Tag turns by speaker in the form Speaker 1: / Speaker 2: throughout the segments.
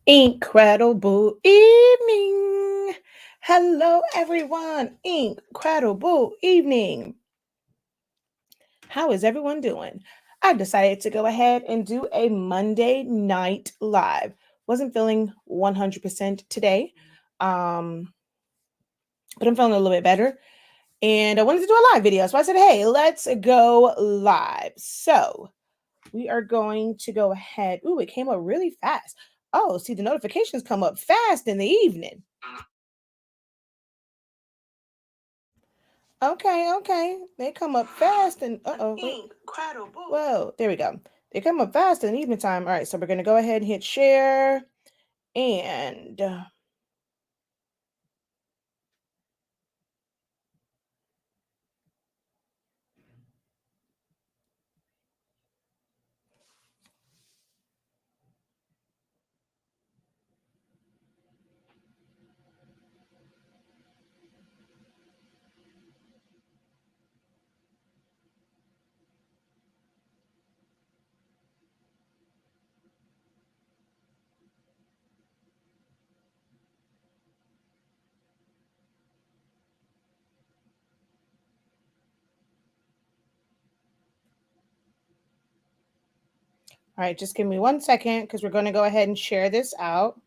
Speaker 1: Incredible evening. Hello, everyone. Incredible evening. How is everyone doing? I decided to go ahead and do a Monday night live. Wasn't feeling 100% today, um, but I'm feeling a little bit better. And I wanted to do a live video. So I said, hey, let's go live. So we are going to go ahead. Ooh, it came up really fast. Oh, see, the notifications come up fast in the evening. Okay. They come up fast and incredible. Whoa, there we go. They come up fast in the evening time. All right, so we're gonna go ahead and hit share and all right, just give me 1 second because we're gonna go ahead and share this out.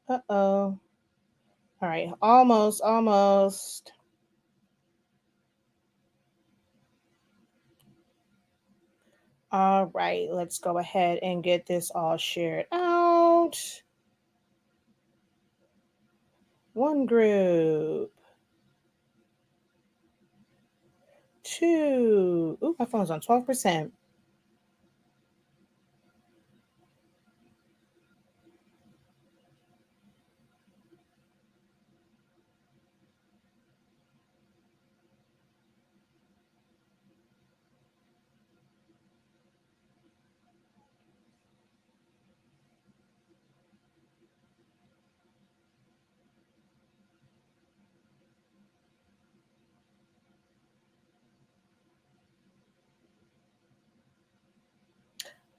Speaker 1: Uh-oh. All right, almost. All right, let's go ahead and get this all shared out. One group. Two. Ooh, my phone's on 12%.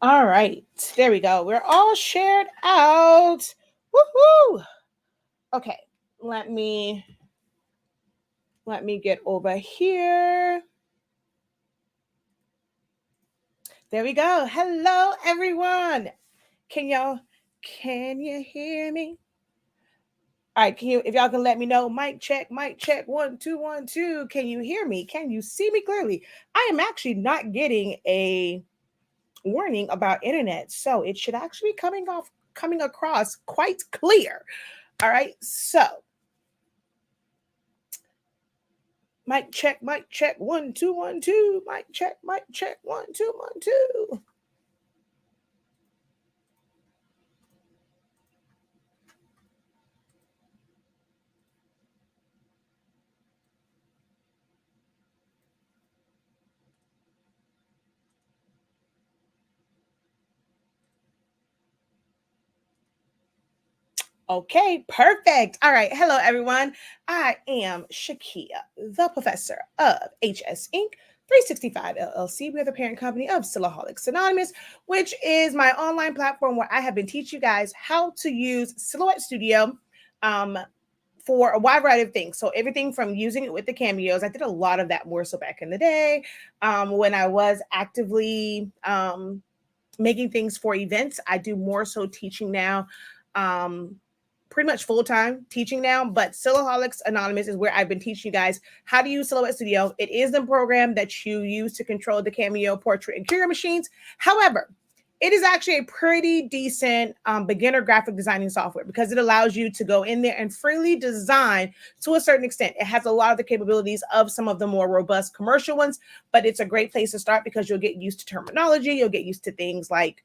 Speaker 1: All right, there we go. We're all shared out. Woohoo! Okay, let me get over here. There we go. Hello, everyone. Can you hear me? All right, if y'all can let me know, mic check, 1 2 1 2. Can you hear me? Can you see me clearly? I am actually not getting a warning about internet, so it should actually be coming across quite clear. All right, so mic check, 1 2 1 2. Mic check, 1 2 1 2. Okay, perfect. All right. Hello, everyone. I am Shakeya, the professor of HS Inc. 365 LLC. We are the parent company of Silaholics Anonymous, which is my online platform where I have been teaching you guys how to use Silhouette Studio for a wide variety of things. So everything from using it with the cameos. I did a lot of that more so back in the day when I was actively making things for events. I do more so teaching now. Pretty much full-time teaching now, but Silaholics Anonymous is where I've been teaching you guys how to use Silhouette Studio. It is the program that you use to control the Cameo, Portrait, and Curio machines. However, it is actually a pretty decent beginner graphic designing software because it allows you to go in there and freely design to a certain extent. It has a lot of the capabilities of some of the more robust commercial ones, but it's a great place to start because you'll get used to terminology. You'll get used to things like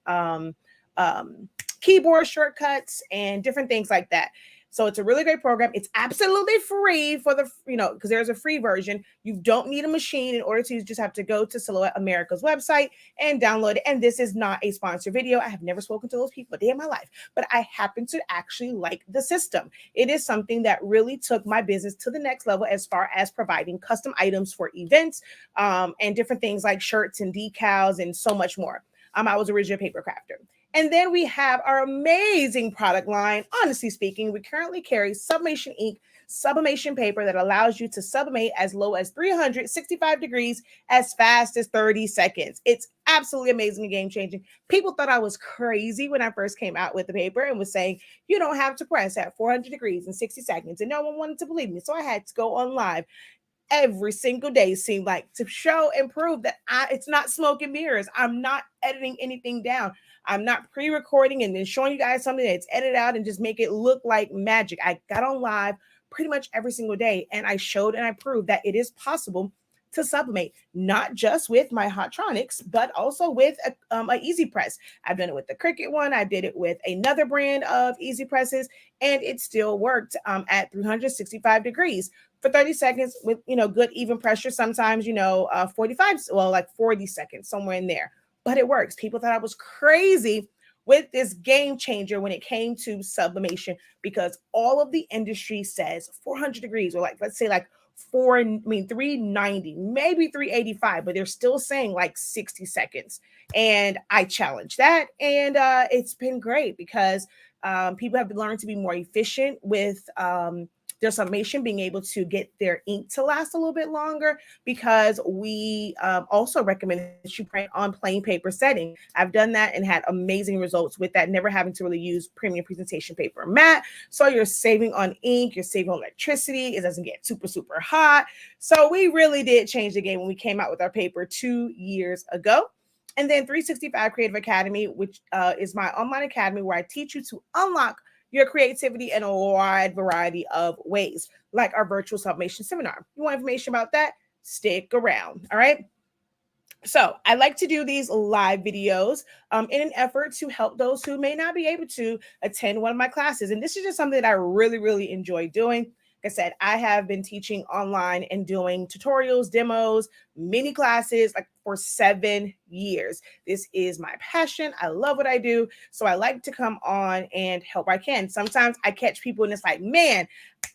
Speaker 1: keyboard shortcuts and different things like that. So it's a really great program. It's absolutely free for the, because there's a free version. You don't need a machine in order to. You just have to go to Silhouette America's website and download it. And this is not a sponsored video. I have never spoken to those people a day in my life, but I happen to actually like the system. It is something that really took my business to the next level as far as providing custom items for events, and different things like shirts and decals and so much more. I was originally a paper crafter. And then we have our amazing product line. Honestly speaking, we currently carry Sublimation ink, sublimation paper that allows you to sublimate as low as 365 degrees as fast as 30 seconds. It's absolutely amazing and game changing. People thought I was crazy when I first came out with the paper and was saying, you don't have to press at 400 degrees in 60 seconds. And no one wanted to believe me. So I had to go on live every single day, seemed like, to show and prove that it's not smoke and mirrors. I'm not editing anything down. I'm not pre-recording and then showing you guys something that's edited out and just make it look like magic. I got on live pretty much every single day, and I showed and I proved that it is possible to sublimate, not just with my Hotronics, but also with a Easy Press. I've done it with the Cricut one. I did it with another brand of Easy Presses, and it still worked at 365 degrees for 30 seconds with, good even pressure. Sometimes, 45, well, like 40 seconds, somewhere in there. But it works. People thought I was crazy with this game changer when it came to sublimation, because all of the industry says 400 degrees, or like, let's say like 390, maybe 385, but they're still saying like 60 seconds. And I challenge that. And it's been great because people have learned to be more efficient with their sublimation, being able to get their ink to last a little bit longer, because we also recommend that you print on plain paper setting. I've done that and had amazing results with that, never having to really use premium presentation paper or matte. So you're saving on ink, you're saving on electricity, it doesn't get super, super hot. So we really did change the game when we came out with our paper 2 years ago. And then 365 Creative Academy, which is my online academy where I teach you to unlock your creativity in a wide variety of ways, like our virtual sublimation seminar. You want information about that? Stick around. All right. So I like to do these live videos in an effort to help those who may not be able to attend one of my classes. And this is just something that I really, really enjoy doing. Like I said, I have been teaching online and doing tutorials, demos, mini classes like for 7 years. This is my passion. I love what I do. So I like to come on and help where I can. Sometimes I catch people and it's like, man,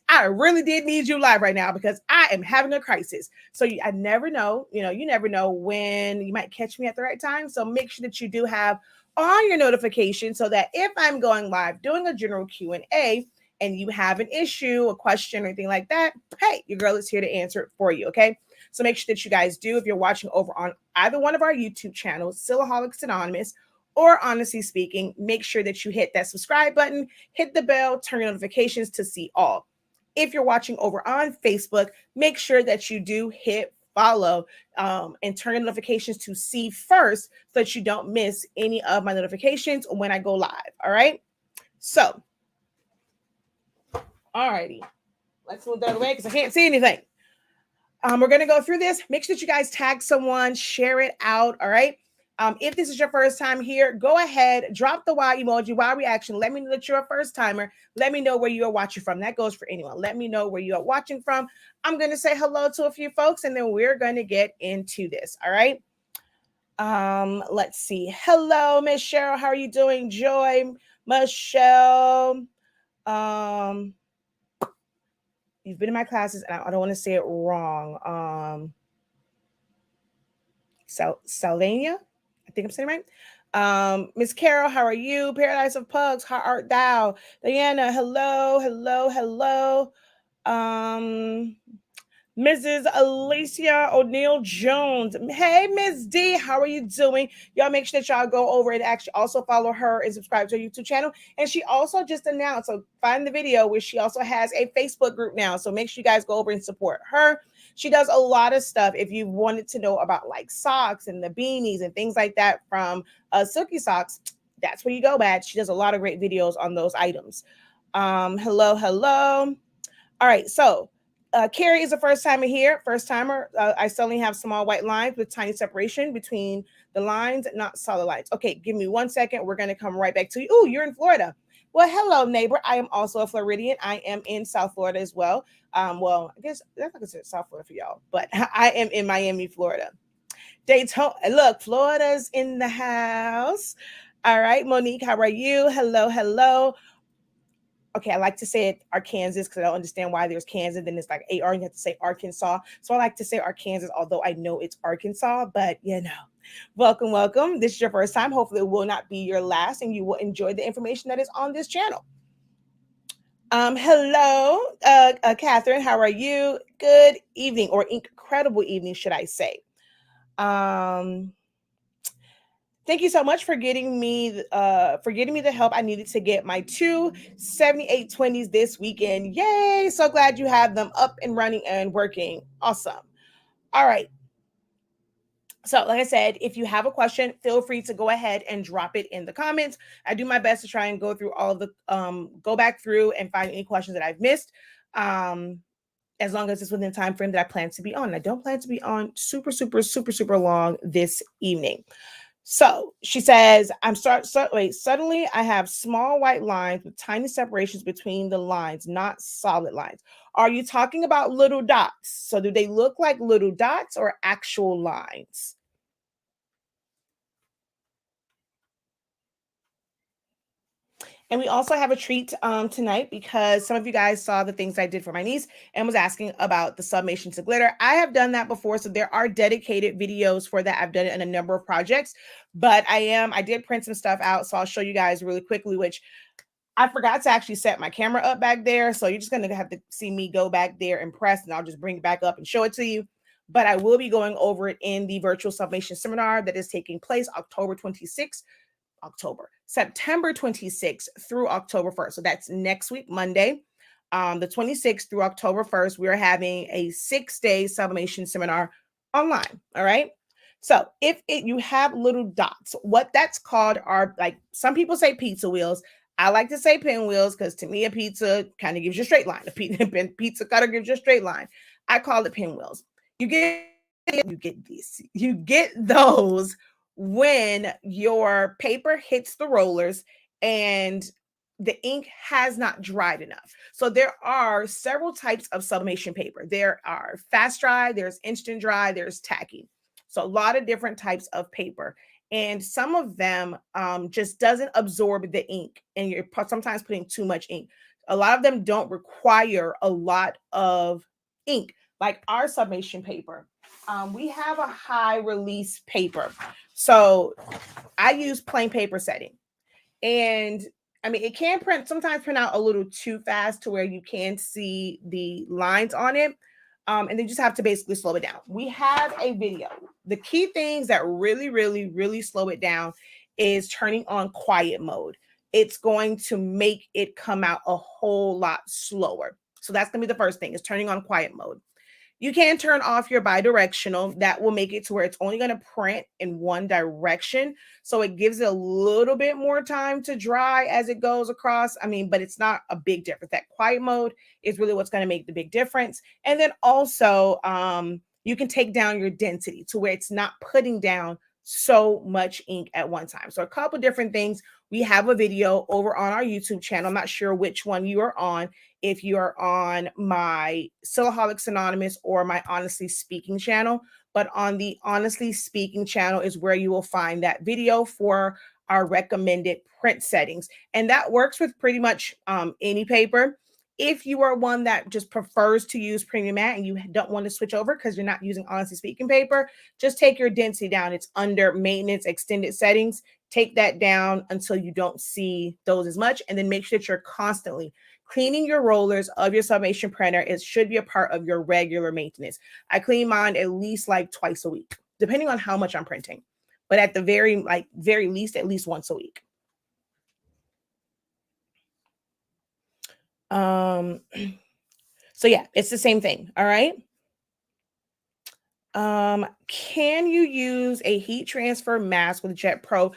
Speaker 1: I really did need you live right now because I am having a crisis. So I never know, you never know when you might catch me at the right time. So make sure that you do have on your notifications so that if I'm going live doing a general Q&A, and you have an issue, a question, or anything like that, hey, your girl is here to answer it for you, okay? So make sure that you guys do, if you're watching over on either one of our YouTube channels, Silaholics Anonymous, or Honestly Speaking, make sure that you hit that subscribe button, hit the bell, turn your notifications to see all. If you're watching over on Facebook, make sure that you do hit follow and turn your notifications to see first so that you don't miss any of my notifications when I go live, all right? So, alrighty, let's move that away because I can't see anything. We're going to go through this. Make sure that you guys tag someone, share it out, all right? If this is your first time here, go ahead, drop the Y emoji, Y reaction. Let me know that you're a first timer. Let me know where you are watching from. That goes for anyone. Let me know where you are watching from. I'm going to say hello to a few folks, and then we're going to get into this, all right? Let's see. Hello, Miss Cheryl. How are you doing? Joy, Michelle. You've been in my classes, and I don't want to say it wrong. Salvania, I think I'm saying it right. Miss Carol, how are you? Paradise of Pugs, how art thou? Diana, hello, hello, hello. Mrs. Alicia O'Neill Jones. Hey, Miss D, how are you doing? Y'all make sure that y'all go over and actually also follow her and subscribe to her YouTube channel. And she also just announced, so find the video where she also has a Facebook group now. So make sure you guys go over and support her. She does a lot of stuff. If you wanted to know about like socks and the beanies and things like that from Silky Socks, that's where you go at. She does a lot of great videos on those items. Hello, hello. All right, so Carrie is a first timer here. First timer. I suddenly have small white lines with tiny separation between the lines, not solid lines. Okay, give me 1 second. We're going to come right back to you. Oh, you're in Florida. Well, hello, neighbor. I am also a Floridian. I am in South Florida as well. Well, I guess that's not considered South Florida for y'all, but I am in Miami, Florida. Daytona. Look, Florida's in the house. All right, Monique, how are you? Hello, hello. Okay, I like to say it Arkansas because I don't understand why there's Kansas. Then it's like AR, and you have to say Arkansas. So I like to say Arkansas, although I know it's Arkansas, but you know. Welcome, welcome. This is your first time. Hopefully, it will not be your last, and you will enjoy the information that is on this channel. Hello, Catherine. How are you? Good evening, or incredible evening, should I say? Um, Thank you so much for getting me the help I needed to get my two 7820s this weekend. Yay! So glad you have them up and running and working. Awesome. All right. So, like I said, if you have a question, feel free to go ahead and drop it in the comments. I do my best to try and go through all of the go back through and find any questions that I've missed. As long as it's within the time frame that I plan to be on. I don't plan to be on super long this evening. So she says, suddenly I have small white lines with tiny separations between the lines, not solid lines. Are you talking about little dots? So do they look like little dots or actual lines? And we also have a treat tonight because some of you guys saw the things I did for my niece and was asking about the sublimation to glitter. I have done that before, so there are dedicated videos for that. I've done it in a number of projects, but I did print some stuff out, so I'll show you guys really quickly, which I forgot to actually set my camera up back there, so you're just going to have to see me go back there and press, and I'll just bring it back up and show it to you. But I will be going over it in the virtual sublimation seminar that is taking place September 26th through October 1st. So that's next week, Monday, the 26th through October 1st. We're having a 6-day sublimation seminar online. All right. So if you have little dots, what that's called are, like, some people say pizza wheels. I like to say pinwheels because to me a pizza kind of gives you a straight line. A pizza cutter gives you a straight line. I call it pinwheels. You get those when your paper hits the rollers and the ink has not dried enough. So there are several types of sublimation paper. There are fast dry, there's instant dry, there's tacky. So a lot of different types of paper. And some of them just doesn't absorb the ink, and you're sometimes putting too much ink. A lot of them don't require a lot of ink, like our sublimation paper. We have a high release paper. So I use plain paper setting. And I mean, it can sometimes print out a little too fast to where you can see the lines on it. And then just have to basically slow it down. We have a video. The key things that really slow it down is turning on quiet mode. It's going to make it come out a whole lot slower. So that's going to be the first thing, is turning on quiet mode. You can turn off your bidirectional. That will make it to where it's only going to print in one direction. So it gives it a little bit more time to dry as it goes across. I mean, but it's not a big difference. That quiet mode is really what's going to make the big difference. And then also, you can take down your density to where it's not putting down so much ink at one time. So a couple different things. We have a video over on our YouTube channel. I'm not sure which one you are on, if you are on my Silaholics Anonymous or my Honestly Speaking channel. But on the Honestly Speaking channel is where you will find that video for our recommended print settings. And that works with pretty much any paper. If you are one that just prefers to use premium matte and you don't want to switch over because you're not using Honestly Speaking paper, just take your density down. It's under maintenance extended settings. Take that down until you don't see those as much, and then make sure that you're constantly cleaning your rollers of your sublimation printer. It should be a part of your regular maintenance. I clean mine at least like twice a week, depending on how much I'm printing, but at the very least, at least once a week. So yeah, it's the same thing. All right. Can you use a heat transfer mask with Jet Pro?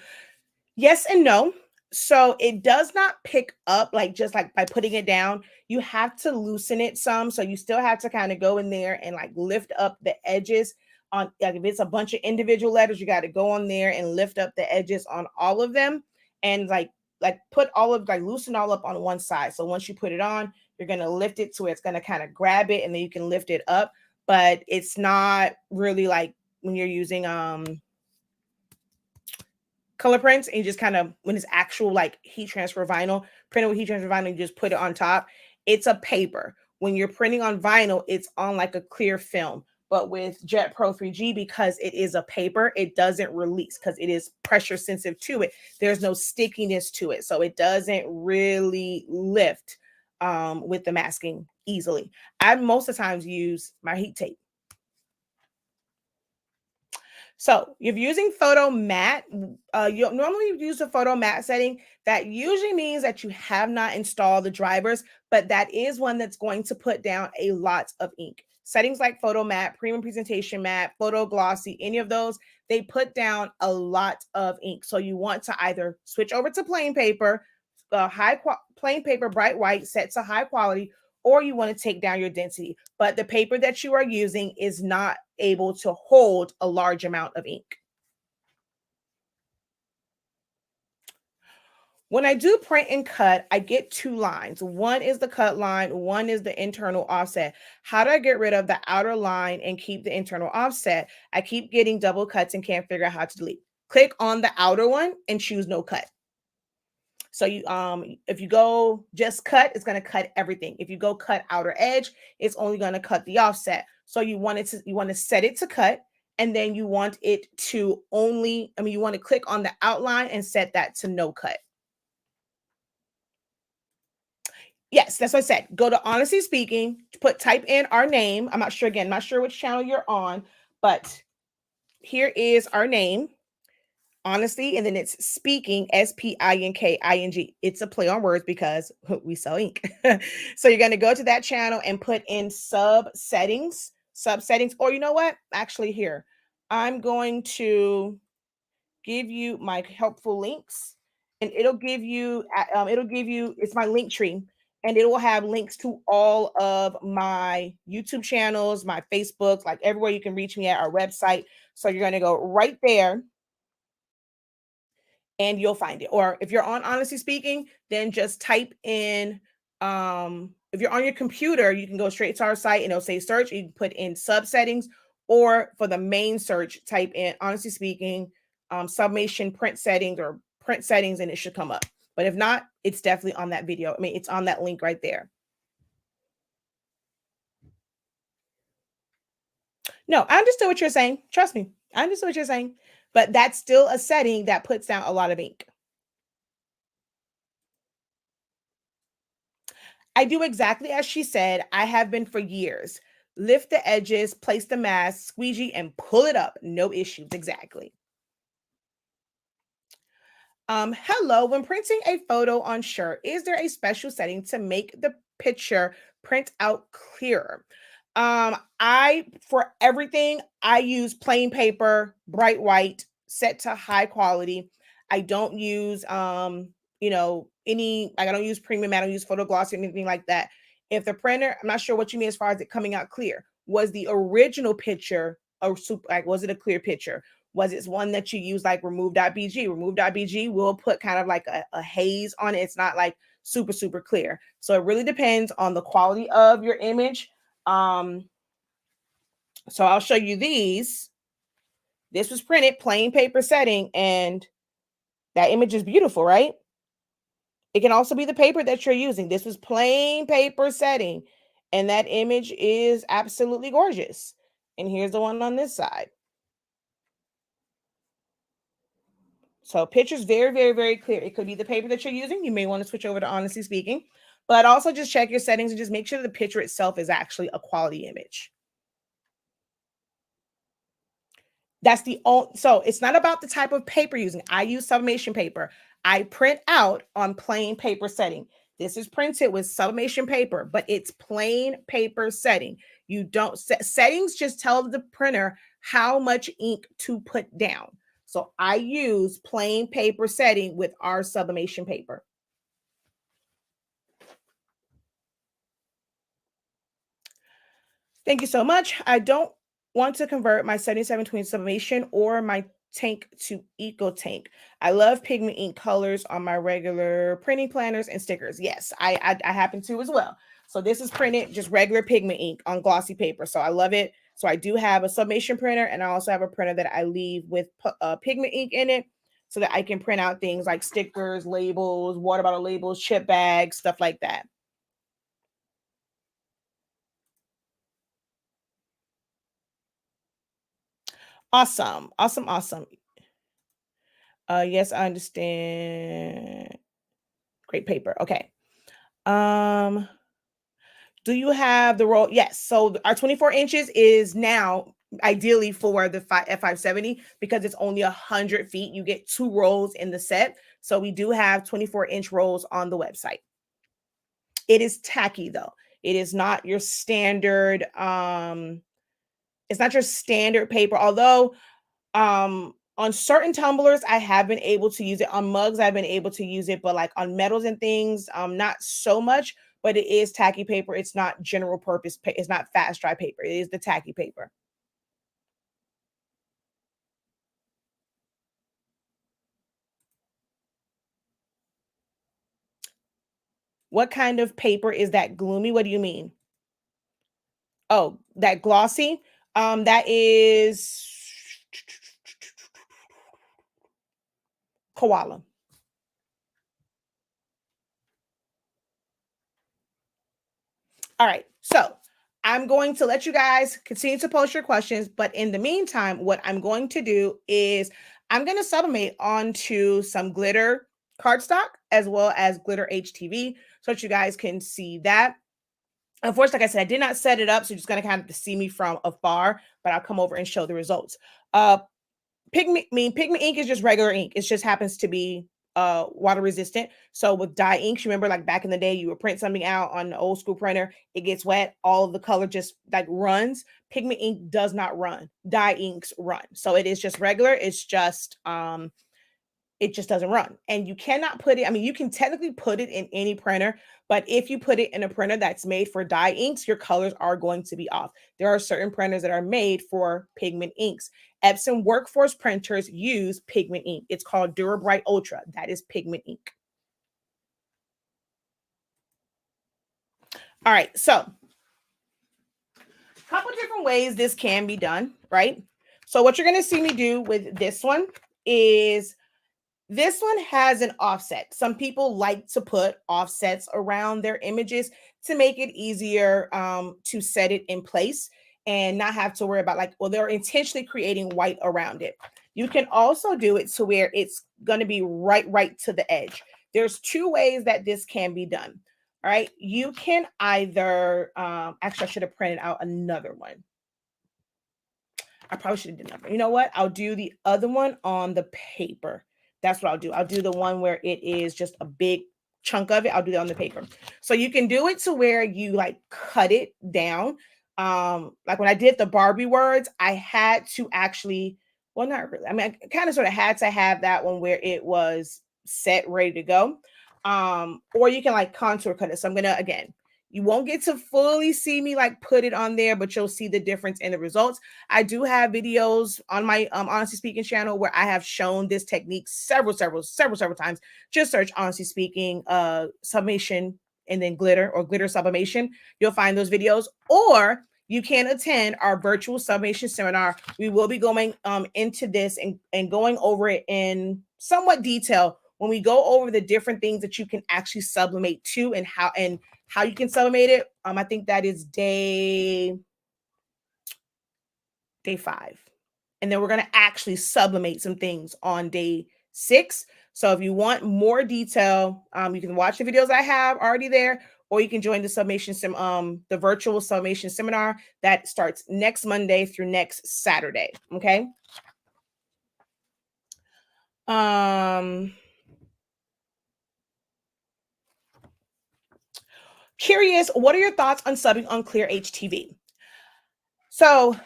Speaker 1: Yes and no. So it does not pick up like just like by putting it down. You have to loosen it some. So you still have to kind of go in there and like lift up the edges on, like, if it's a bunch of individual letters, you got to go on there and lift up the edges on all of them and like like put all of like loosen all up on one side. So once you put it on, you're gonna lift it to where it's gonna kind of grab it, and then you can lift it up. But it's not really like when you're using color prints and you just kind of, when it's actual like heat transfer vinyl, printed with heat transfer vinyl, you just put it on top. It's a paper. When you're printing on vinyl, it's on like a clear film. But with Jet Pro 3G, because it is a paper, it doesn't release because it is pressure sensitive to it. There's no stickiness to it. So it doesn't really lift with the masking easily. I most of the times use my heat tape. So if you're using photo matte, you normally use a photo matte setting. That usually means that you have not installed the drivers, but that is one that's going to put down a lot of ink. Settings like photo matte, premium presentation matte, photo glossy, any of those, they put down a lot of ink. So you want to either switch over to plain paper, plain paper, bright white, set to high quality, or you want to take down your density. But the paper that you are using is not able to hold a large amount of ink. When I do print and cut, I get two lines. One is the cut line, one is the internal offset. How do I get rid of the outer line and keep the internal offset? I keep getting double cuts and can't figure out how to delete. Click on the outer one and choose no cut. So you if you go just cut, it's going to cut everything. If you go cut outer edge, it's only going to cut the offset. So you want to set it to cut, and then you want it to only, you want to click on the outline and set that to no cut. Yes, that's what I said. Go to Honestly Speaking, type in our name. I'm not sure, again, not sure which channel you're on, but here is our name. Honesty, and then it's speaking, SPINKING. It's a play on words because we sell ink. So you're going to go to that channel and put in sub settings, or you know what? Actually, here, I'm going to give you my helpful links, and it'll give you, it's my link tree, and it will have links to all of my YouTube channels, my Facebook, like everywhere you can reach me at our website. So you're going to go right there and you'll find it. Or if you're on Honestly Speaking, then just type in, if you're on your computer, you can go straight to our site and it'll say search. You can put in sub settings, or for the main search, type in Honestly Speaking, Sublimation print settings or print settings, and it should come up. But if not, it's definitely on that video. It's on that link right there. No, I understood what you're saying. Trust me, I understood what you're saying. But that's still a setting that puts down a lot of ink. I do exactly as she said. I have been for years. Lift the edges, place the mask, squeegee, and pull it up. No issues. Exactly. Hello. When printing a photo on shirt, is there a special setting to make the picture print out clearer? I For everything, I use plain paper, bright white, set to high quality. I don't use any, like, I don't use premium, I don't use photo gloss or anything like that. If the printer, I'm not sure what you mean as far as it coming out clear. Was the original picture a super, like, was it a clear picture? Was it one that you use like remove.bg? Remove.bg will put kind of like a haze on it. It's not like super, super clear. So it really depends on the quality of your image. So I'll show you these. This was printed plain paper setting, and that image is beautiful, right? It can also be the paper that you're using. This was plain paper setting, and that image is absolutely gorgeous. And here's the one on this side. So picture's very, very, very clear. It could be the paper that you're using. You may want to switch over to Honestly Speaking, but also just check your settings and just make sure the picture itself is actually a quality image. That's the only, so it's not about the type of paper using. I use sublimation paper. I print out on plain paper setting. This is printed with sublimation paper, but it's plain paper setting. You don't set settings, just tell the printer how much ink to put down. So I use plain paper setting with our sublimation paper. Thank you so much. I don't want to convert my 7720 sublimation or my tank to eco tank. I love pigment ink colors on my regular printing planners and stickers. Yes, I happen to as well. So this is printed just regular pigment ink on glossy paper. So I love it. So I do have a sublimation printer, and I also have a printer that I leave with pigment ink in it so that I can print out things like stickers, labels, water bottle labels, chip bags, stuff like that. Awesome. Awesome. Awesome. Yes, I understand. Great paper. Okay. Um, do you have the roll? Yes. So our 24 inches is now ideally for the F570 because it's only 100 feet. You get 2 rolls in the set. So we do have 24-inch rolls on the website. It is tacky though. It is not your standard it's not your standard paper, although on certain tumblers I have been able to use it. On mugs I've been able to use it, but like on metals and things not so much. But it is tacky paper. It's not general purpose it's not fast dry paper. It is the tacky paper. What kind of paper is that? Gloomy? What do you mean? Oh, that glossy? That is koala. All right. So I'm going to let you guys continue to post your questions. But in the meantime, what I'm going to do is I'm going to sublimate onto some glitter cardstock as well as glitter HTV so that you guys can see that. Unfortunately, like I said, I did not set it up. So you're just going to kind of see me from afar, but I'll come over and show the results. Pigment ink is just regular ink. It just happens to be water resistant. So with dye inks, you remember like back in the day, you would print something out on the old school printer, it gets wet, all of the color just like runs. Pigment ink does not run. Dye inks run. So it is just regular. It's just it just doesn't run. And you cannot put it, I mean, you can technically put it in any printer, but if you put it in a printer that's made for dye inks, your colors are going to be off. There are certain printers that are made for pigment inks. Epson Workforce printers use pigment ink. It's called Durabright Ultra. That is pigment ink. All right, so a couple different ways this can be done, right? So what you're going to see me do with this one is this one has an offset. Some people like to put offsets around their images to make it easier to set it in place and not have to worry about like, well, they're intentionally creating white around it. You can also do it to where it's going to be right to the edge. There's 2 ways that this can be done. All right. You can either, actually, I should have printed out another one. I probably should have done that. You know what? I'll do the other one on the paper. That's what I'll do. I'll do the one where it is just a big chunk of it. I'll do that on the paper. So you can do it to where you like cut it down. Like when I did the Barbie words, I had to actually, well, not really. I mean, I kind of sort of had to have that one where it was set, ready to go. Or you can like contour cut it. So I'm gonna again, you won't get to fully see me like put it on there, but you'll see the difference in the results. I do have videos on my Honestly Speaking channel where I have shown this technique several times. Just search Honestly Speaking sublimation and then glitter or glitter sublimation. You'll find those videos. Or you can attend our virtual sublimation seminar. We will be going into this and going over it in somewhat detail when we go over the different things that you can actually sublimate to and how you can sublimate it. I think that is day 5. And then we're going to actually sublimate some things on day 6. So if you want more detail, you can watch the videos I have already there, or you can join the virtual sublimation seminar that starts next Monday through next Saturday. Okay. Curious, what are your thoughts on subbing Unclear HTV? So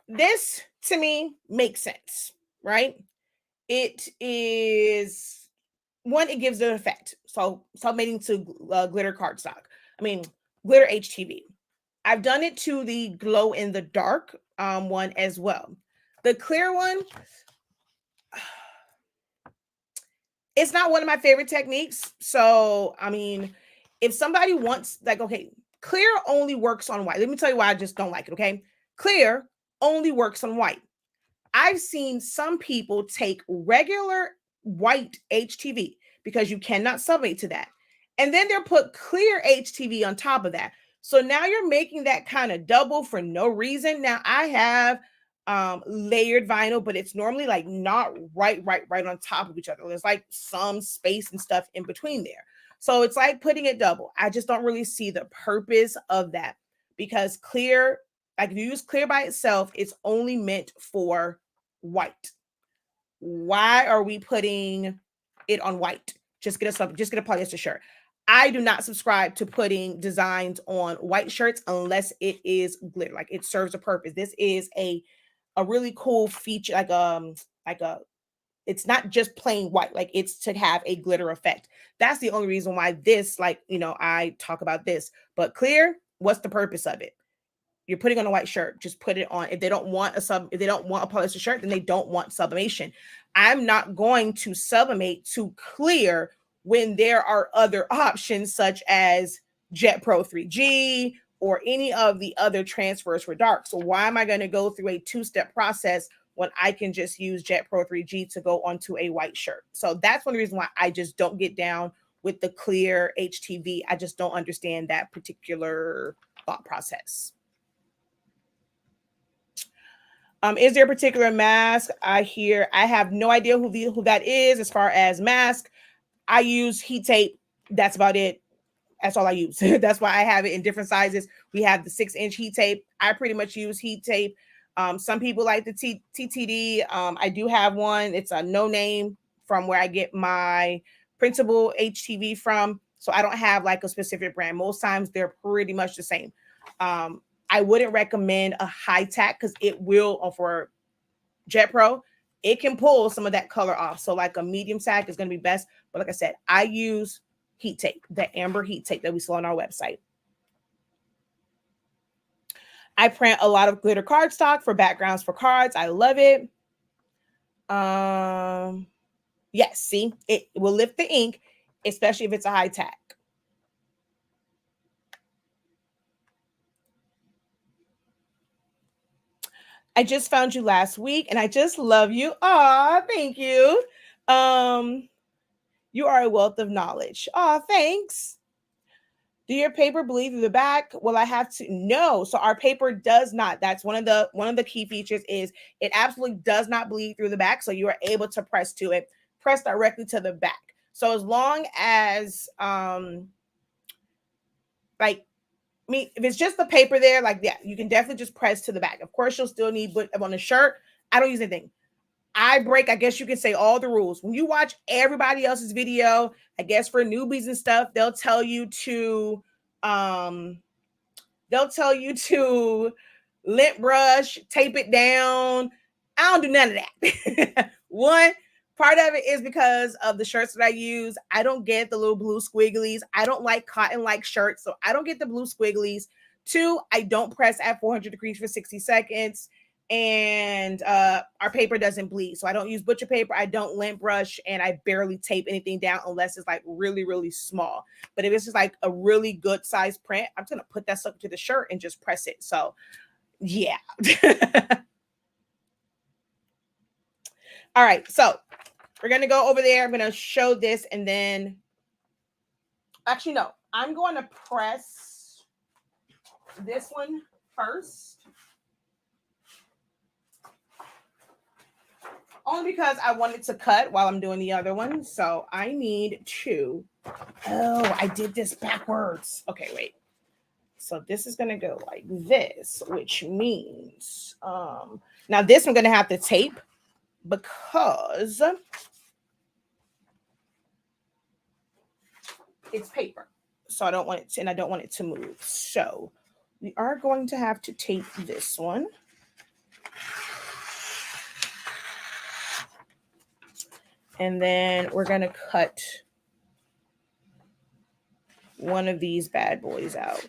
Speaker 1: this to me makes sense, right? It is one, it gives it an effect. So submitting to glitter cardstock. I mean, glitter HTV. I've done it to the glow in the dark one as well. The clear one, it's not one of my favorite techniques. So, I mean, if somebody wants, like, okay, clear only works on white. Let me tell you why I just don't like it, okay? Clear only works on white. I've seen some people take regular white HTV because you cannot submate to that. And then they'll put clear HTV on top of that. So now you're making that kind of double for no reason. Now I have layered vinyl, but it's normally like not right on top of each other. There's like some space and stuff in between there. So it's like putting it double. I just don't really see the purpose of that because clear, like if you use clear by itself, it's only meant for white. Why are we putting it on white? Just get a polyester shirt. I do not subscribe to putting designs on white shirts unless it is glitter, like it serves a purpose. This is a really cool feature, like a it's not just plain white, like it's to have a glitter effect. That's the only reason why this, like, I talk about this. But clear, what's the purpose of it? You're putting on a white shirt, just put it on. If they don't want a polyester shirt, then they don't want sublimation. I'm not going to sublimate to clear when there are other options such as Jet Pro 3G or any of the other transfers for dark. So why am I going to go through a two-step process when I can just use Jet Pro 3G to go onto a white shirt? So that's one reason why I just don't get down with the clear HTV. I just don't understand that particular thought process. Is there a particular mask? I have no idea who that is as far as mask. I use heat tape. That's about it. That's all I use. That's why I have it in different sizes. We have the 6-inch heat tape. I pretty much use heat tape. Some people like the TTD. I do have one. It's a no name from where I get my printable HTV from. So I don't have like a specific brand. Most times they're pretty much the same. I wouldn't recommend a high tack because it will, for Jet Pro, it can pull some of that color off. So like a medium tack is going to be best. But like I said, I use heat tape, the amber heat tape that we sell on our website. I print a lot of glitter cardstock for backgrounds for cards. I love it. Yes, see, it will lift the ink, especially if it's a high tack. I just found you last week and I just love you. Aw, thank you. You are a wealth of knowledge. Aw, thanks. Do your paper bleed through the back? Well, I have to no. So our paper does not. That's one of the key features is it absolutely does not bleed through the back. So you are able to press to it, press directly to the back. So as long as like me, if it's just the paper there, like yeah, you can definitely just press to the back. Of course, you'll still need, but on a shirt, I don't use anything. I guess you could say, all the rules. When you watch everybody else's video, I guess for newbies and stuff, they'll tell you to lint brush, tape it down. I don't do none of that. One part of it is because of the shirts that I use. I don't get the little blue squigglies. I don't like cotton-like shirts, so I don't get the blue squigglies. Two, I don't press at 400 degrees for 60 seconds. And our paper doesn't bleed. So I don't use butcher paper. I don't lint brush, and I barely tape anything down unless it's like really, really small. But if it's just like a really good size print, I'm going to put that stuff to the shirt and just press it. So yeah. All right. So we're going to go over there. I'm going to show this and then actually, no, I'm going to press this one first. Only because I wanted to cut while I'm doing the other one. So I need to, I did this backwards. Okay, wait. So this is going to go like this, which means, now this I'm going to have to tape because it's paper. So I don't want it to, and I don't want it to move. So we are going to have to tape this one. And then we're going to cut one of these bad boys out.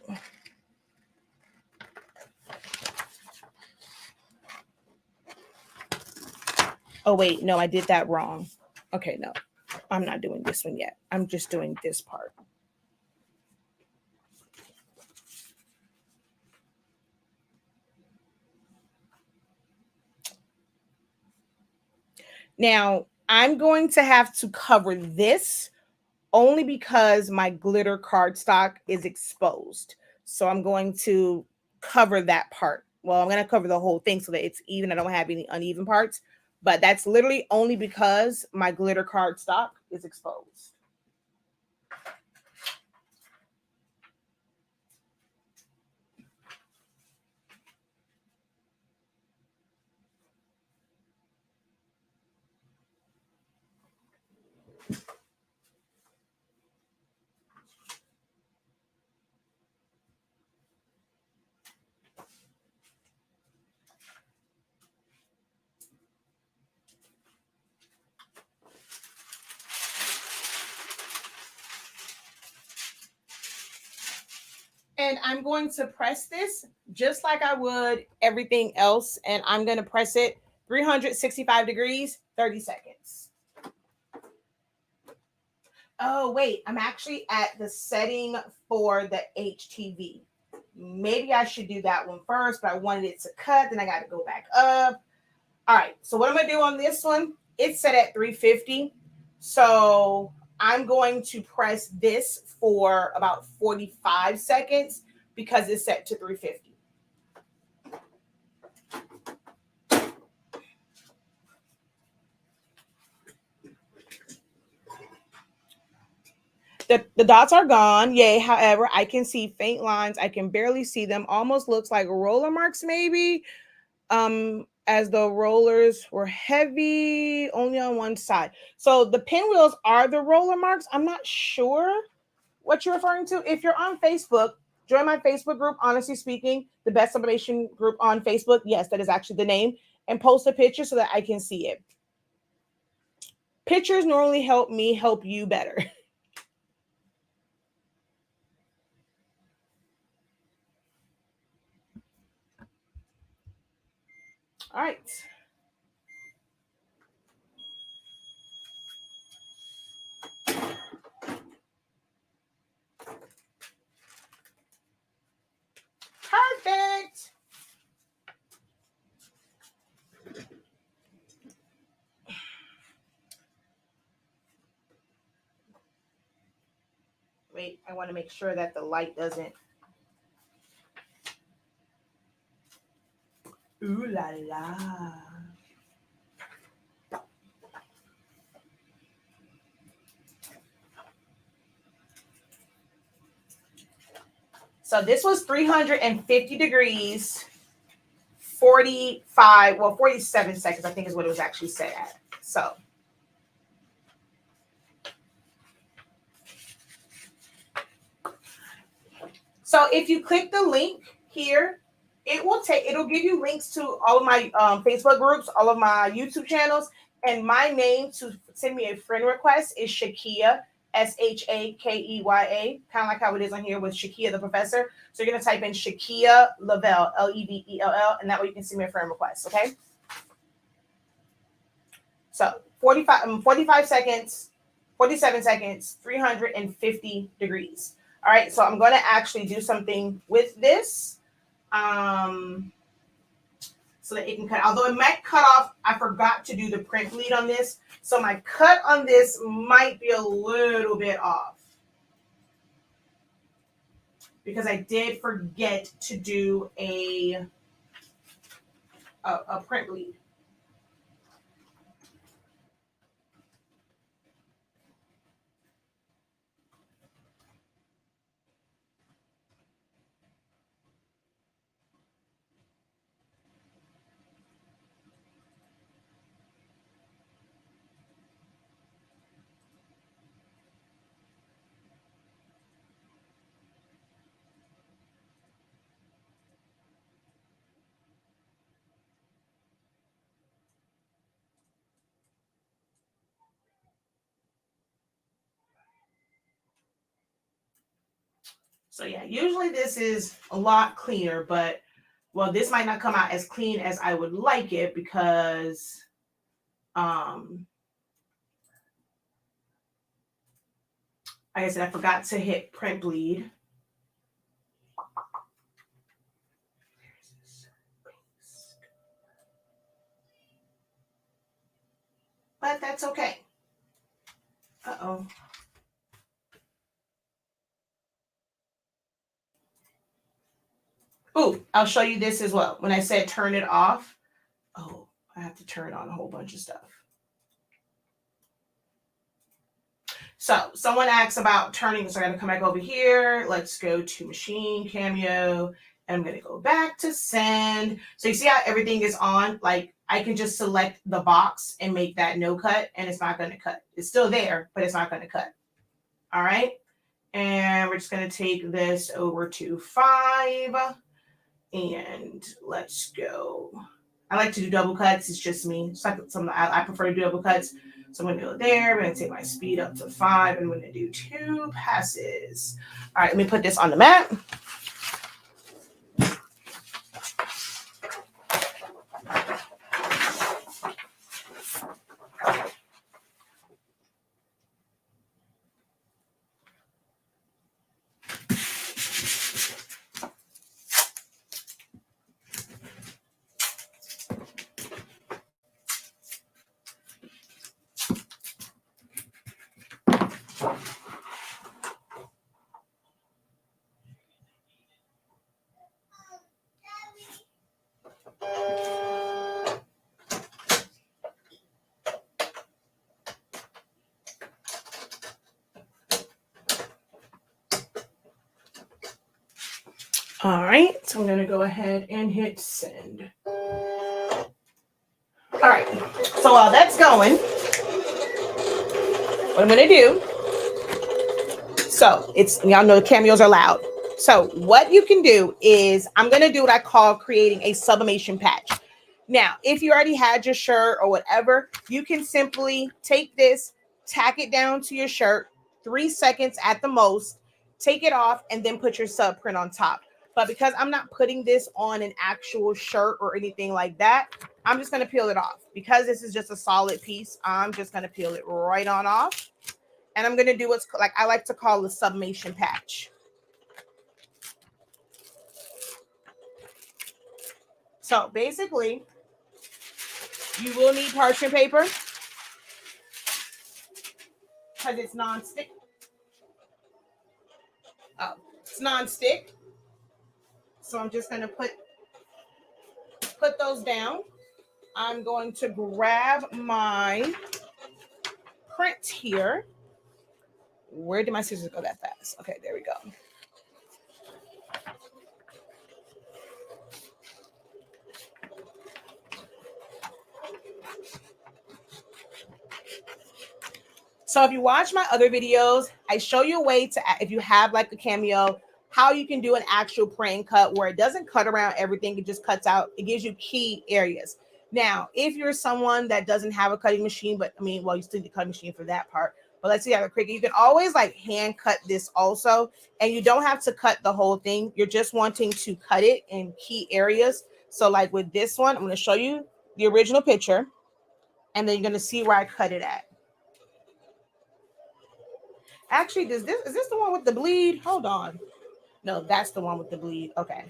Speaker 1: Oh, wait, no, I did that wrong. Okay, no, I'm not doing this one yet. I'm just doing this part. Now, I'm going to have to cover this only because my glitter cardstock is exposed. So I'm going to cover that part. Well, I'm going to cover the whole thing so that it's even. I don't have any uneven parts, but that's literally only because my glitter cardstock is exposed. And I'm going to press this just like I would everything else. And I'm going to press it 365 degrees, 30 seconds. Oh, wait, I'm actually at the setting for the HTV. Maybe I should do that one first, but I wanted it to cut. Then I got to go back up. All right. So what I'm going to do on this one, it's set at 350. So I'm going to press this for about 45 seconds because it's set to 350. The dots are gone. Yay. However, I can see faint lines. I can barely see them. Almost looks like roller marks, maybe. As the rollers were heavy only on one side. So the pinwheels are the roller marks. I'm not sure what you're referring to. If you're on Facebook, join my Facebook group, Honestly Speaking, the best sublimation group on Facebook. Yes, that is actually the name. And post a picture so that I can see it. Pictures normally help me help you better. All right. Perfect. Wait, I want to make sure that the light doesn't. Ooh la la. So this was 350 degrees, 45, well, 47 seconds, I think is what it was actually set at. So if you click the link here, it'll give you links to all of my Facebook groups, all of my YouTube channels, and my name to send me a friend request is Shakeya, Shakeya, kind of like how it is on here with Shakeya the Professor. So you're gonna type in Shakeya Lavelle, Levell, and that way you can send me a friend request. Okay. So 45 seconds, 47 seconds, 350 degrees. All right, so I'm going to actually do something with this so that it can cut. Although it might cut off, I forgot to do the print bleed on this. So my cut on this might be a little bit off because I did forget to do a print bleed. So yeah, usually this is a lot cleaner, but well, this might not come out as clean as I would like it because Like I said, I forgot to hit print bleed. But that's okay. Uh-oh. Oh, I'll show you this as well. When I said turn it off, oh, I have to turn on a whole bunch of stuff. So someone asks about turning, so I'm gonna come back over here. Let's go to machine, Cameo, and I'm gonna go back to send. So you see how everything is on? Like I can just select the box and make that no cut, and it's not gonna cut. It's still there, but it's not gonna cut. All right. And we're just gonna take this over to 5. And let's go. I like to do double cuts. It's just me. It's like something I prefer to do double cuts. So I'm going to go there. I'm going to take my speed up to 5. And I'm going to do 2 passes. All right, let me put this on the mat. All right, so I'm going to go ahead and hit send. All right, so while that's going, what I'm going to do, so it's, y'all know the cameos are loud. So what you can do is I'm going to do what I call creating a sublimation patch. Now, if you already had your shirt or whatever, you can simply take this, tack it down to your shirt, 3 seconds at the most, take it off, and then put your sub print on top. But because I'm not putting this on an actual shirt or anything like that, I'm just going to peel it off. Because this is just a solid piece, I'm just going to peel it right on off. And I'm going to do what's like I like to call the sublimation patch. So basically, you will need parchment paper because it's non-stick. Oh, it's non-stick. So I'm just going to put those down. I'm going to grab my print here. Where did my scissors go that fast? Okay, there we go. So if you watch my other videos, I show you a way to, if you have like a cameo, how you can do an actual print cut where it doesn't cut around everything. It just cuts out. It gives you key areas. Now, if you're someone that doesn't have a cutting machine, but I mean, well, you still need a cutting machine for that part. But let's say you have a Cricut. You can always like hand cut this also. And you don't have to cut the whole thing. You're just wanting to cut it in key areas. So like with this one, I'm going to show you the original picture. And then you're going to see where I cut it at. Actually, is this the one with the bleed? Hold on. No, that's the one with the bleed. Okay.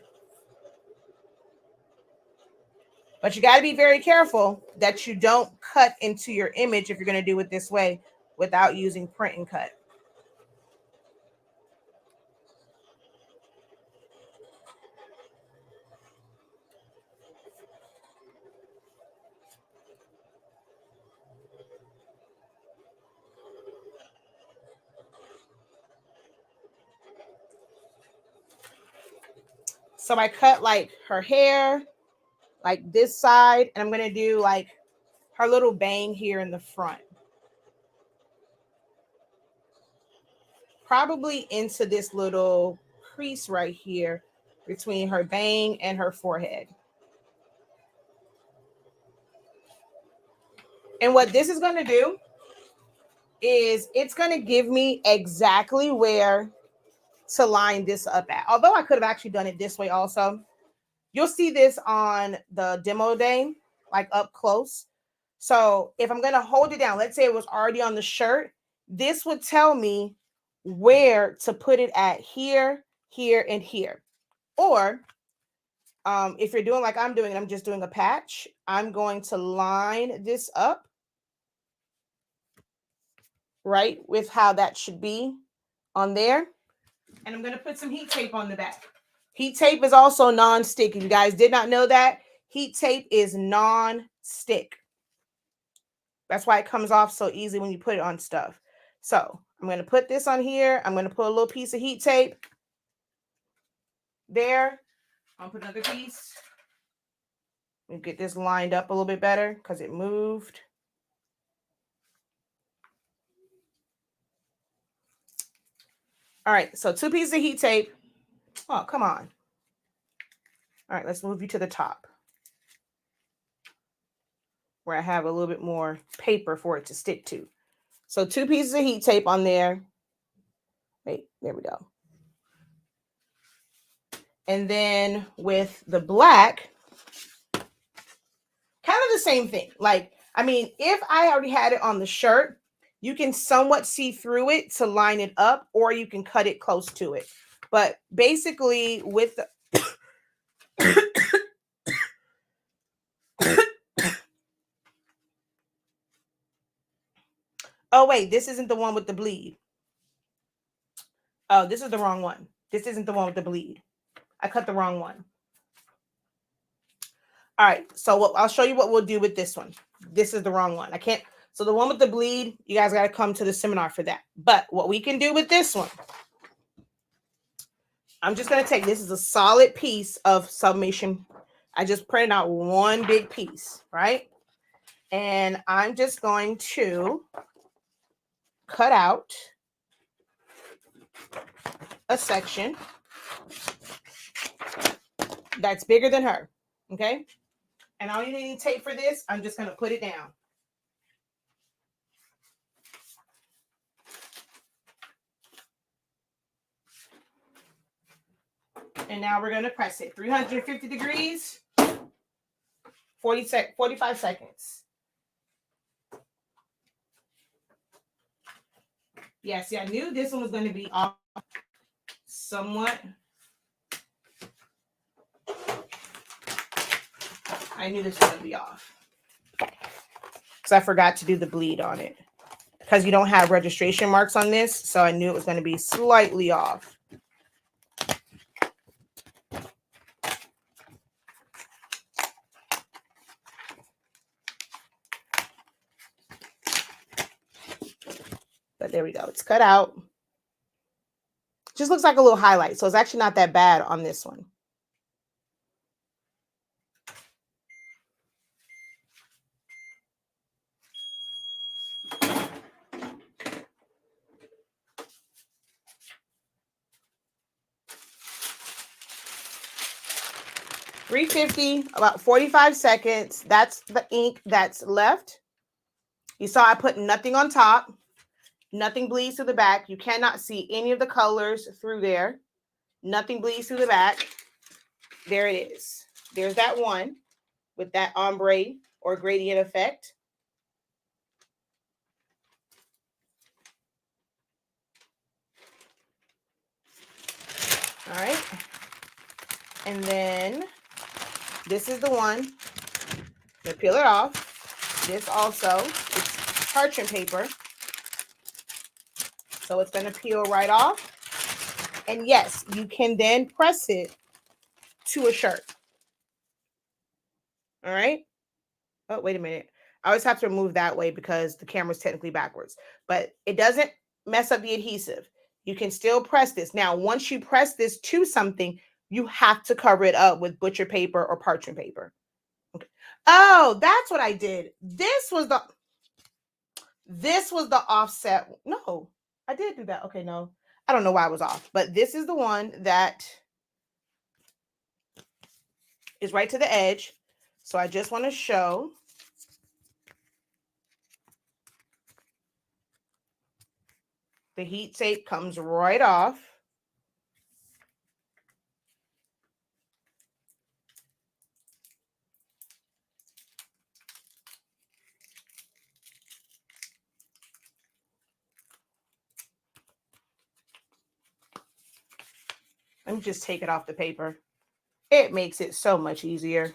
Speaker 1: But you got to be very careful that you don't cut into your image if you're going to do it this way without using print and cut. So I cut like her hair, like this side, and I'm going to do like her little bang here in the front. Probably into this little crease right here between her bang and her forehead. And what this is going to do is it's going to give me exactly where to line this up at. Although I could have actually done it this way also. You'll see this on the demo day, like up close. So if I'm going to hold it down, let's say it was already on the shirt, this would tell me where to put it at here, here, and here. Or if you're doing like I'm doing, and I'm just doing a patch, I'm going to line this up, right, with how that should be on there. And I'm going to put some heat tape on the back. Heat tape is also non-stick. If you guys did not know that, heat tape is non-stick. That's why it comes off so easy when you put it on stuff. So I'm going to put this on here. I'm going to put a little piece of heat tape there. I'll put another piece. Let me get this lined up a little bit better because it moved. All right, so 2 pieces of heat tape. Oh, come on. All right, let's move you to the top where I have a little bit more paper for it to stick to. So 2 pieces of heat tape on there. Wait, there we go. And then with the black, kind of the same thing. Like, I mean, if I already had it on the shirt, you can somewhat see through it to line it up, or you can cut it close to it. But basically with the oh, wait, this isn't the one with the bleed. Oh, this is the wrong one. This isn't the one with the bleed. I cut the wrong one. All right, so I'll show you what we'll do with this one. This is the wrong one. I can't. So the one with the bleed, you guys got to come to the seminar for that. But what we can do with this one, I'm just going to take, this is a solid piece of sublimation. I just printed out one big piece, right? And I'm just going to cut out a section that's bigger than her, okay? And I don't need any tape for this. I'm just going to put it down. And now we're going to press it 350 degrees, 45 seconds. Yeah, see, I knew this one was going to be off somewhat. I knew this was going to be off because I forgot to do the bleed on it because you don't have registration marks on this. So I knew it was going to be slightly off. But there we go. It's cut out. Just looks like a little highlight. So it's actually not that bad on this one. $350, about 45 seconds. That's the ink that's left. You saw I put nothing on top. Nothing bleeds to the back. You cannot see any of the colors through there. Nothing bleeds through the back. There it is. There's that one with that ombre or gradient effect. All right. And then this is the one. I'm gonna peel it off. This also is parchment paper. So it's going to peel right off. And yes, you can then press it to a shirt. All right. Oh, wait a minute. I always have to move that way because the camera's technically backwards. But it doesn't mess up the adhesive. You can still press this. Now, once you press this to something, you have to cover it up with butcher paper or parchment paper. Okay. Oh, that's what I did. This was the offset. No, I did do that. Okay, no. I don't know why I was off, but this is the one that is right to the edge. So I just want to show the heat tape comes right off. Let me just take it off the paper. It makes it so much easier.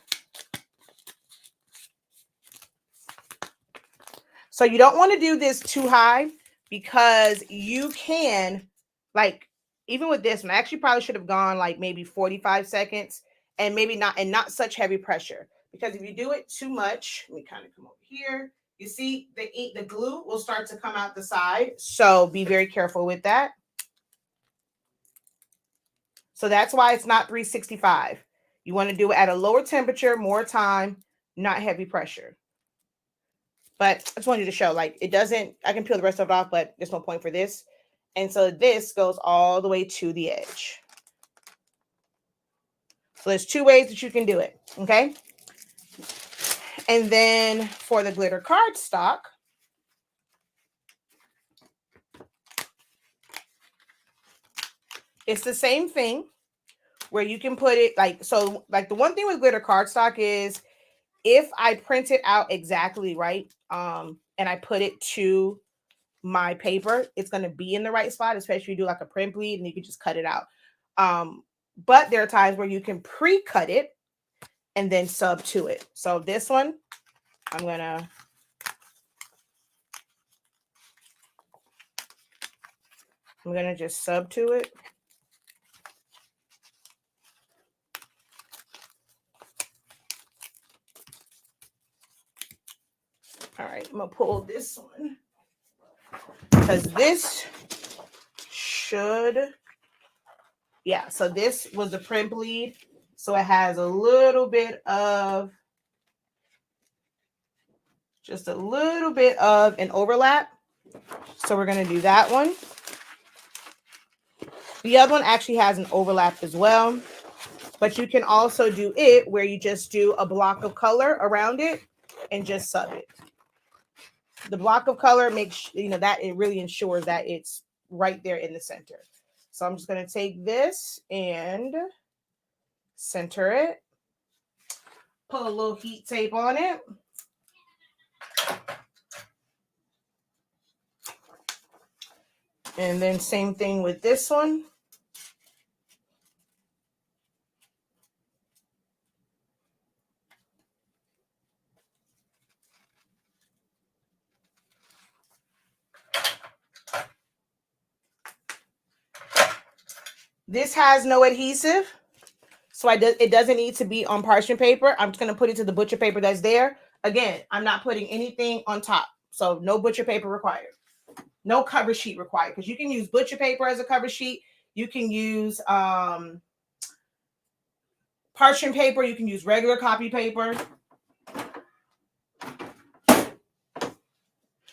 Speaker 1: So you don't want to do this too high because you can, like, even with this one, I actually probably should have gone like maybe 45 seconds and maybe not, and not such heavy pressure. Because if you do it too much, let me kind of come over here. You see the glue will start to come out the side. So be very careful with that. So that's why it's not 365. You want to do it at a lower temperature, more time, not heavy pressure. But I just wanted you to show, like, it doesn't, I can peel the rest of it off, but there's no point for this. And so this goes all the way to the edge. So there's two ways that you can do it, okay? And then for the glitter cardstock, it's the same thing where you can put it like, so like the one thing with glitter cardstock is if I print it out exactly right, and I put it to my paper, it's going to be in the right spot, especially if you do like a print bleed and you can just cut it out. But there are times where you can pre-cut it and then sub to it. So this one, I'm gonna just sub to it. All right, I'm gonna pull this one because this should, yeah, so this was the print bleed. So it has a little bit of, just a little bit of an overlap. So we're gonna do that one. The other one actually has an overlap as well, but you can also do it where you just do a block of color around it and just sub it. The block of color makes, you know, that it really ensures that it's right there in the center. So I'm just going to take this and center it, put a little heat tape on it. And then same thing with this one. This has no adhesive, so it doesn't need to be on parchment paper. I'm just going to put it to the butcher paper that's there. Again, I'm not putting anything on top, so no butcher paper required. No cover sheet required, because you can use butcher paper as a cover sheet. You can use parchment paper. You can use regular copy paper.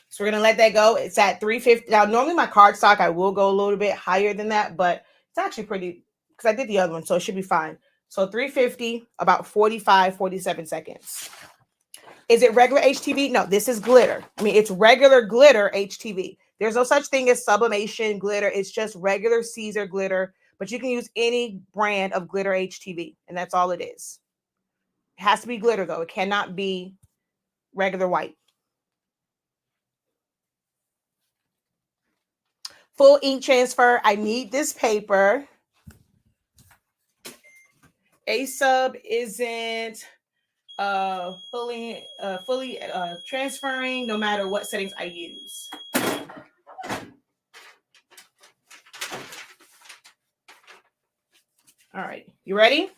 Speaker 1: So we're going to let that go. It's at 350. Now, normally my cardstock, I will go a little bit higher than that, but it's actually pretty, because I did the other one, so it should be fine. So 350, about 45, 47 seconds. Is it regular HTV? No, this is glitter. I mean, it's regular glitter HTV. There's no such thing as sublimation glitter. It's just regular Caesar glitter, but you can use any brand of glitter HTV, and that's all it is. It has to be glitter, though. It cannot be regular white. Full ink transfer. I need this paper. A sub isn't fully transferring no matter what settings I use. All right, you ready?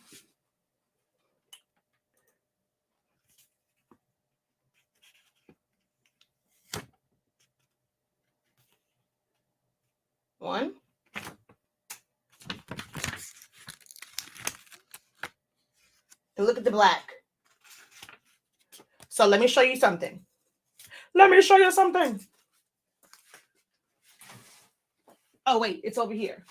Speaker 1: One. And look at the black. So let me show you something. Let me show you something. Oh, wait, it's over here.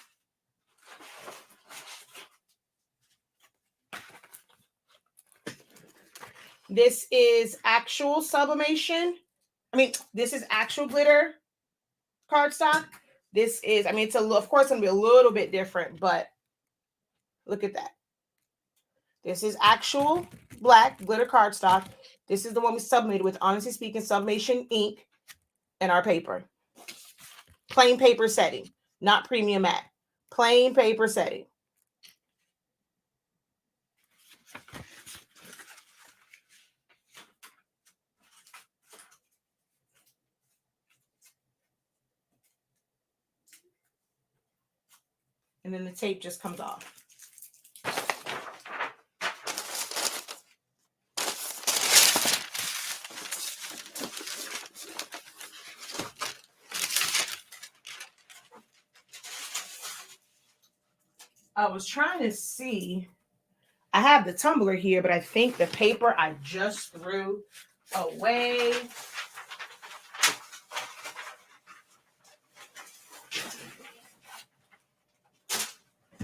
Speaker 1: This is actual sublimation. I mean, this is actual glitter cardstock. This is, I mean, it's of course going to be a little bit different, but look at that. This is actual black glitter cardstock. This is the one we sublimated with Honestly Speaking Sublimation ink and our paper. Plain paper setting, not premium matte. Plain paper setting. and then the tape just comes off. I was trying to see. I have the tumbler here, but I think the paper I just threw away.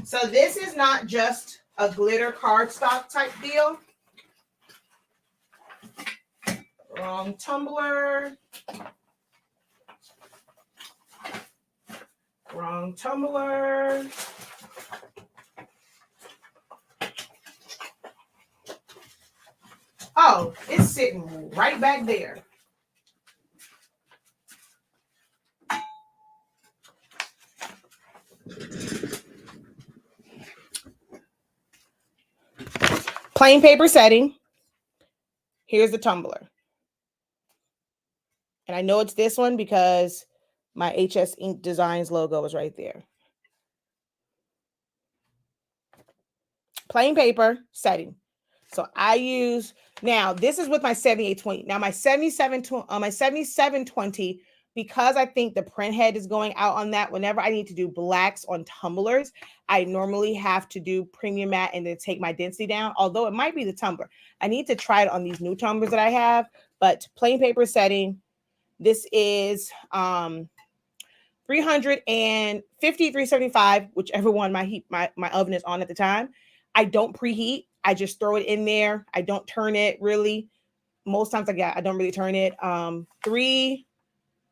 Speaker 1: So this is not just a glitter cardstock type deal. Wrong tumbler. Wrong tumbler. Oh, it's sitting right back there. Plain paper setting. Here's the tumbler. And I know it's this one because my HS Ink Designs logo is right there. Plain paper setting. So I use, now this is with my 7820. Now my 7720, because I think the print head is going out on that, whenever I need to do blacks on tumblers, I normally have to do premium matte and then take my density down, although it might be the tumbler. I need to try it on these new tumblers that I have, but plain paper setting. This is 350, 375, whichever one my oven is on at the time. I don't preheat. I just throw it in there. I don't turn it really. Most times I don't really turn it. 350,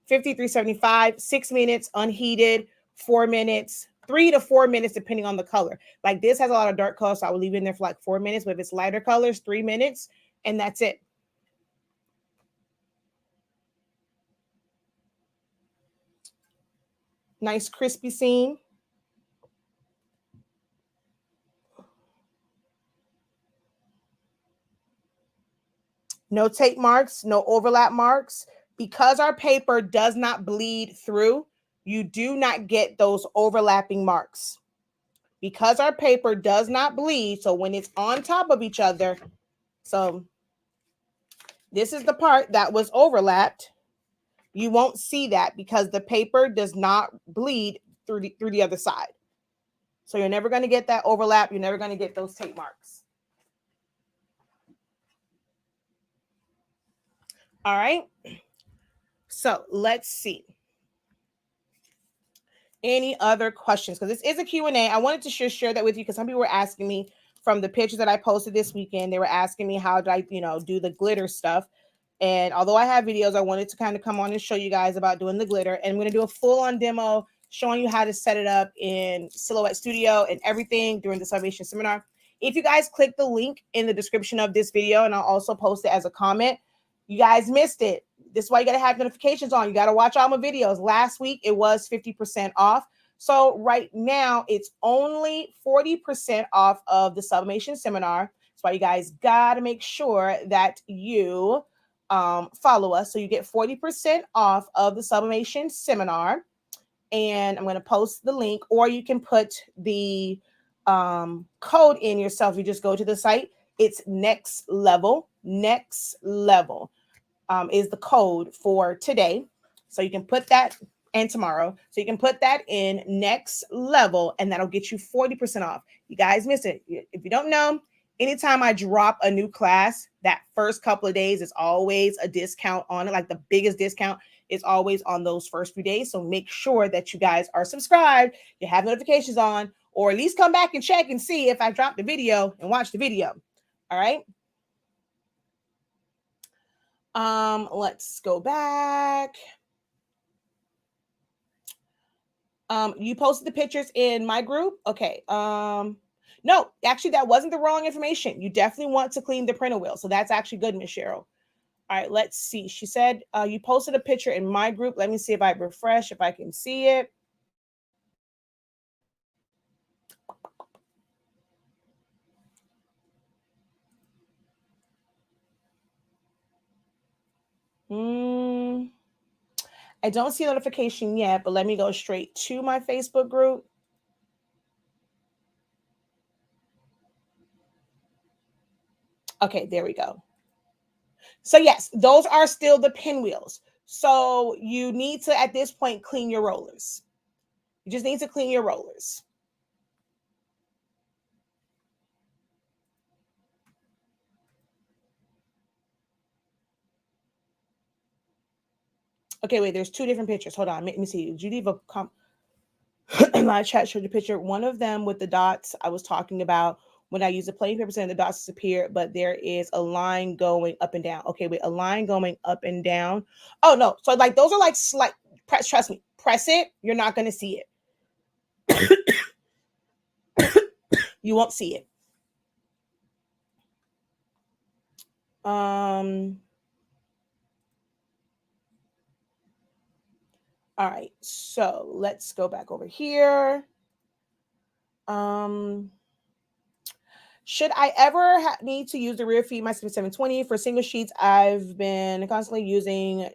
Speaker 1: 375, 6 minutes unheated, 4 minutes, 3 to 4 minutes, depending on the color. Like this has a lot of dark color, so I will leave it in there for like 4 minutes. But if it's lighter colors, 3 minutes, and that's it. Nice crispy seam. No tape marks, no overlap marks. Because our paper does not bleed through, you do not get those overlapping marks. Because our paper does not bleed, so when it's on top of each other, so this is the part that was overlapped. You won't see that because the paper does not bleed through the other side. So you're never going to get that overlap. You're never going to get those tape marks. All right. So let's see. Any other questions? Because this is a Q&A. I wanted to share that with you because some people were asking me from the pictures that I posted this weekend. They were asking me how do I, do the glitter stuff. And although I have videos, I wanted to kind of come on and show you guys about doing the glitter. And I'm going to do a full-on demo showing you how to set it up in Silhouette Studio and everything during the Sublimation seminar. If you guys click the link in the description of this video, and I'll also post it as a comment, you guys missed it. This is why you got to have notifications on. You got to watch all my videos. Last week, it was 50% off. So right now, it's only 40% off of the Sublimation seminar. That's why you guys got to make sure that you follow us. So you get 40% off of the Sublimation seminar. And I'm going to post the link, or you can put the code in yourself. You just go to the site. It's next level. Next level is the code for today. So you can put that, and tomorrow. So you can put that in next level, and that'll get you 40% off. You guys missed it. If you don't know, anytime I drop a new class, that first couple of days is always a discount on it. Like the biggest discount is always on those first few days. So make sure that you guys are subscribed, you have notifications on, or at least come back and check and see if I dropped the video and watch the video. All right. Let's go back. You posted the pictures in my group. Okay. No, actually, that wasn't the wrong information. You definitely want to clean the printer wheel. So that's actually good, Miss Cheryl. All right, let's see. She said you posted a picture in my group. Let me see if I refresh, if I can see it. I don't see a notification yet, but let me go straight to my Facebook group. Okay, there we go. So yes, those are still the pinwheels. So you need to, at this point, clean your rollers. You just need to clean your rollers. Okay, wait, there's two different pictures. Hold on, let me see. Did you leave a live chat showed the picture? One of them with the dots I was talking about when I use the plain paper, saying the dots disappear, but there is a line going up and down. Okay, wait, a line going up and down. Oh no, so like those are like slight press, trust me, press it, you're not gonna see it. You won't see it. All right, so let's go back over here. Should I ever need to use the rear feed my 720 for single sheets? I've been constantly using.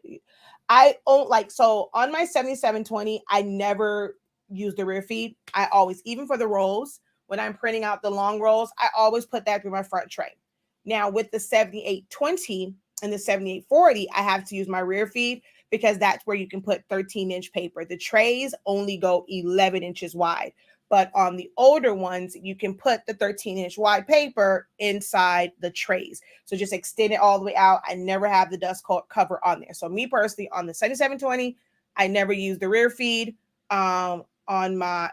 Speaker 1: I own like so on my 7720. I never use the rear feed. I always, even for the rolls, when I'm printing out the long rolls, I always put that through my front tray. Now with the 7820 and the 7840, I have to use my rear feed because that's where you can put 13-inch paper. The trays only go 11 inches wide. But on the older ones, you can put the 13-inch wide paper inside the trays. So just extend it all the way out. I never have the dust cover on there. So me personally, on the 7720, I never use the rear feed. On my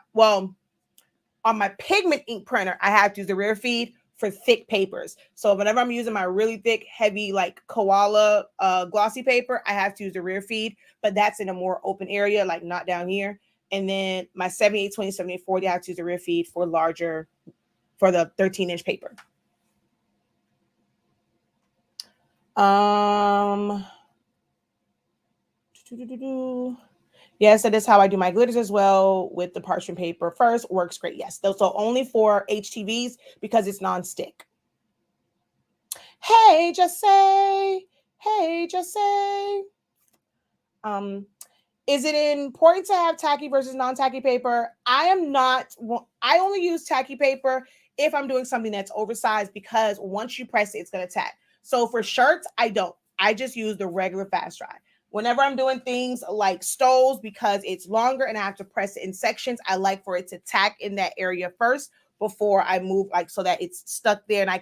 Speaker 1: pigment ink printer, I have to use the rear feed for thick papers. So whenever I'm using my really thick, heavy, like koala glossy paper, I have to use the rear feed, but that's in a more open area, like not down here. And then my 7820, 7840, I have to use the rear feed for larger, for the 13-inch paper. Yes, that is how I do my glitters as well with the parchment paper first. Works great. Yes, so only for HTVs because it's non-stick. Hey, Jesse. Hey, Jesse. Is it important to have tacky versus non-tacky paper? I only use tacky paper if I'm doing something that's oversized because once you press it, it's going to tack. So for shirts, I don't. I just use the regular fast dry. Whenever I'm doing things like stoles, because it's longer and I have to press it in sections, I like for it to tack in that area first before I move, like so that it's stuck there and I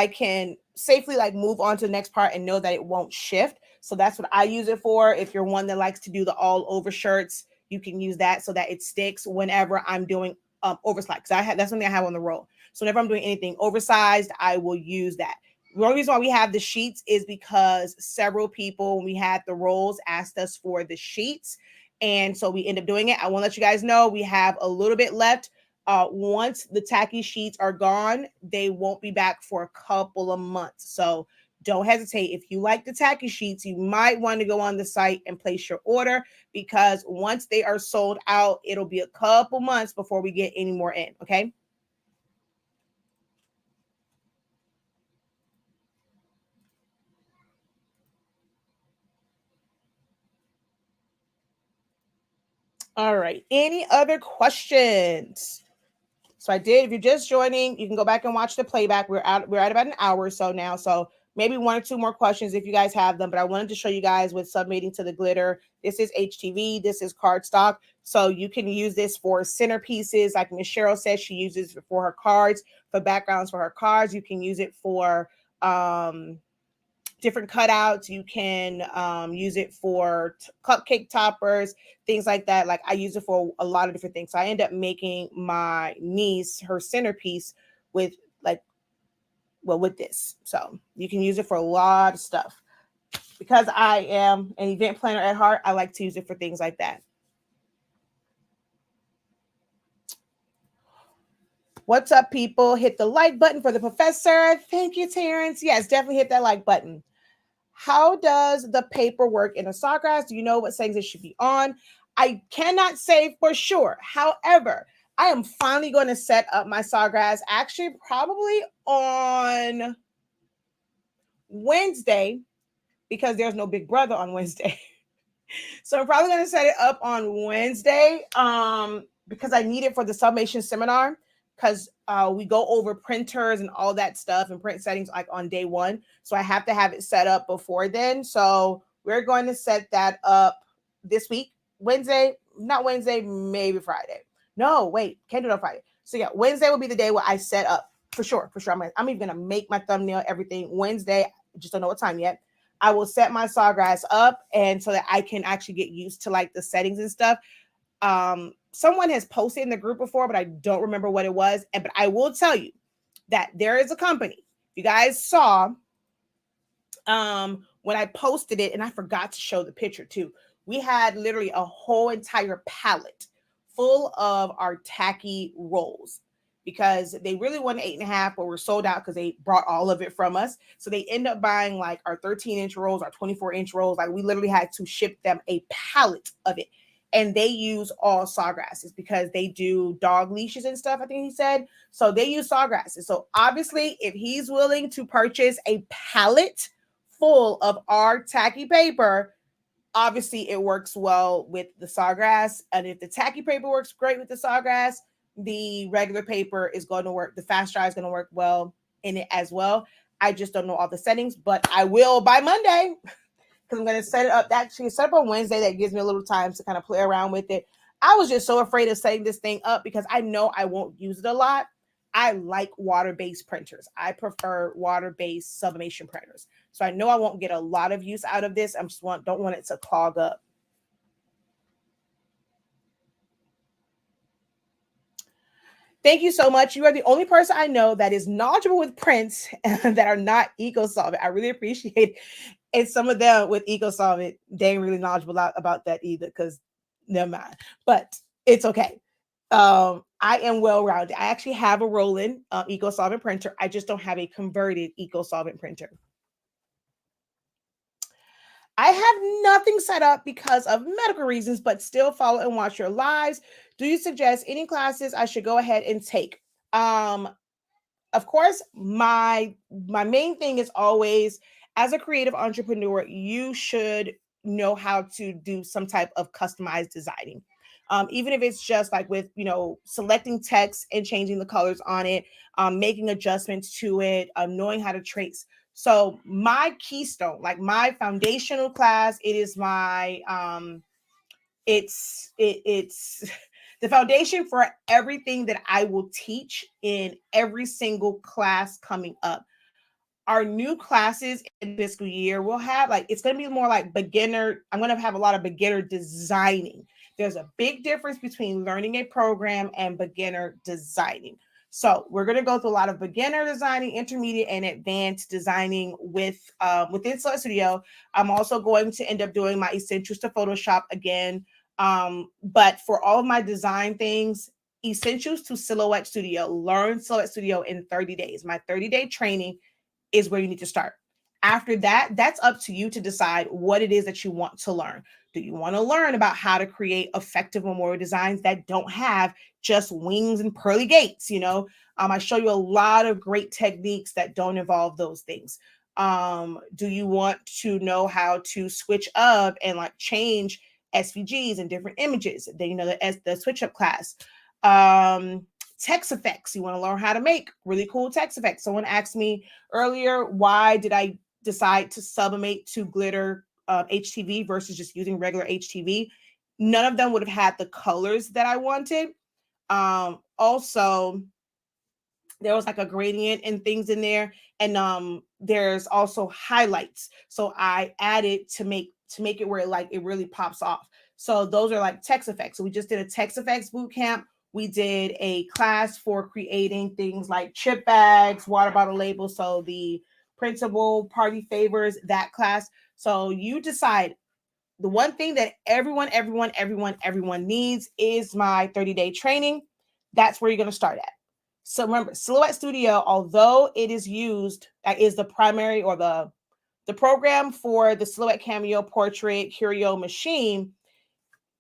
Speaker 1: can safely like move on to the next part and know that it won't shift. So that's what I use it for. If you're one that likes to do the all over shirts, you can use that so that it sticks whenever I'm doing oversized. Because that's something I have on the roll. So whenever I'm doing anything oversized, I will use that. The only reason why we have the sheets is because several people, when we had the rolls, asked us for the sheets. And so we end up doing it. I want to let you guys know we have a little bit left. Once the tacky sheets are gone, they won't be back for a couple of months. So don't hesitate. If you like the tacky sheets, you might want to go on the site and place your order because once they are sold out, it'll be a couple months before we get any more in. Okay. All right. Any other questions? So I did. If you're just joining, you can go back and watch the playback. We're at about an hour or so now. So maybe one or two more questions if you guys have them. But I wanted to show you guys with sublimating to the glitter. This is HTV. This is cardstock. So you can use this for centerpieces. Like Miss Cheryl says, she uses it for her cards, for backgrounds for her cards. You can use it for different cutouts. You can use it for cupcake toppers, things like that. Like I use it for a lot of different things. So I end up making my niece her centerpiece with with this. So you can use it for a lot of stuff. Because I am an event planner at heart, I like to use it for things like that. What's up, people? Hit the like button for the professor. Thank you, Terrence. Yes, definitely hit that like button. How does the paper work in a sawgrass? Do you know what settings it should be on? I cannot say for sure. However, I am finally going to set up my sawgrass actually probably on Wednesday because there's no Big Brother on Wednesday. So I'm probably going to set it up on Wednesday because I need it for the Sublimation seminar. because we go over printers and all that stuff and print settings like on day one. So I have to have it set up before then. So we're going to set that up this week, Wednesday, not Wednesday, maybe Friday. No, wait, can't do it on Friday. So yeah, Wednesday will be the day where I set up for sure, for sure. I'm even gonna make my thumbnail, everything Wednesday. Just don't know what time yet. I will set my Sawgrass up, and so that I can actually get used to like the settings and stuff. Someone has posted in the group before, but I don't remember what it was. But I will tell you that there is a company. You guys saw when I posted it, and I forgot to show the picture too. We had literally a whole entire pallet full of our tacky rolls because they really wanted 8.5, but we're sold out because they brought all of it from us. So they end up buying like our 13-inch rolls, our 24-inch rolls. Like we literally had to ship them a pallet of it. And they use all sawgrasses because they do dog leashes and stuff, I think he said. So they use sawgrasses. So obviously, if he's willing to purchase a pallet full of our tacky paper, obviously it works well with the sawgrass. And if the tacky paper works great with the sawgrass, the regular paper is going to work. The fast dry is going to work well in it as well. I just don't know all the settings, but I will by Monday because I'm going to set it up. Actually, set up on Wednesday. That gives me a little time to kind of play around with it. I was just so afraid of setting this thing up because I know I won't use it a lot. I like water-based printers. I prefer water-based sublimation printers. So I know I won't get a lot of use out of this. I just don't want it to clog up. Thank you so much. You are the only person I know that is knowledgeable with prints that are not eco-solvent. I really appreciate it. And some of them with eco-solvent, they ain't really knowledgeable about that either because never mind. But it's okay. I am well-rounded. I actually have a Roland eco-solvent printer. I just don't have a converted eco-solvent printer. I have nothing set up because of medical reasons, but still follow and watch your lives. Do you suggest any classes I should go ahead and take? Of course, my main thing is always, as a creative entrepreneur, you should know how to do some type of customized designing. Even if it's just like with, selecting text and changing the colors on it, making adjustments to it, knowing how to trace. So my keystone, like my foundational class, it is my it's the foundation for everything that I will teach in every single class coming up. Our new classes in fiscal year will have it's going to be more like beginner. I'm going to have a lot of beginner designing. There's a big difference between learning a program and beginner designing. So we're going to go through a lot of beginner designing, intermediate, and advanced designing within Select Studio. I'm also going to end up doing my essentials to Photoshop again. But for all of my design things, essentials to Silhouette Studio, learn Silhouette Studio in 30 days. My 30-day training is where you need to start. After that, that's up to you to decide what it is that you want to learn. Do you want to learn about how to create effective memorial designs that don't have just wings and pearly gates? I show you a lot of great techniques that don't involve those things. Do you want to know how to switch up and change SVGs and different images? Then the switch up class. Text effects. You want to learn how to make really cool text effects. Someone asked me earlier, why did I decide to sublimate to glitter HTV versus just using regular HTV? None of them would have had the colors that I wanted. Also, there was a gradient and things in there, and there's also highlights. So I added to make it where it really pops off. So those are text effects. So we just did a text effects boot camp. We did a class for creating things like chip bags, water bottle labels. So the printable party favors, that class. So you decide. The one thing that everyone needs is my 30-day training. That's where you're going to start at. So remember, Silhouette Studio, although it is used, that is the primary or the program for the Silhouette Cameo Portrait Curio machine,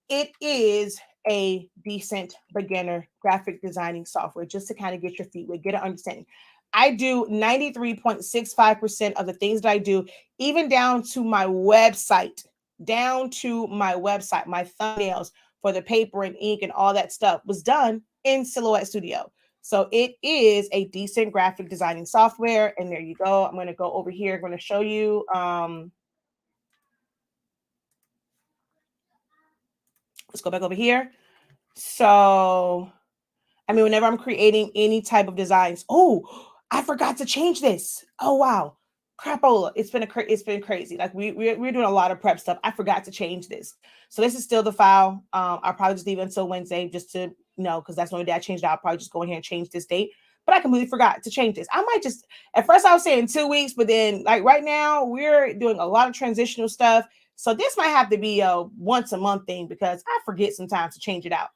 Speaker 1: it is a decent beginner graphic designing software just to kind of get your feet wet, get an understanding. I do 93.65% of the things that I do, even down to my website, my thumbnails for the paper and ink and all that stuff was done in Silhouette Studio. So it is a decent graphic designing software. And there you go. I'm going to go over here. I'm going to show you. Let's go back over here. So, I mean, whenever I'm creating any type of designs, oh, I forgot to change this. Oh, wow. Crapola. It's been crazy. Like we're doing a lot of prep stuff. I forgot to change this. So this is still the file. I'll probably just leave it until Wednesday just to because that's the only day I changed it. I'll probably just go in here and change this date. But I completely forgot to change this. I might just at first I was saying 2 weeks, but then like right now we're doing a lot of transitional stuff. So this might have to be a once a month thing because I forget sometimes to change it out.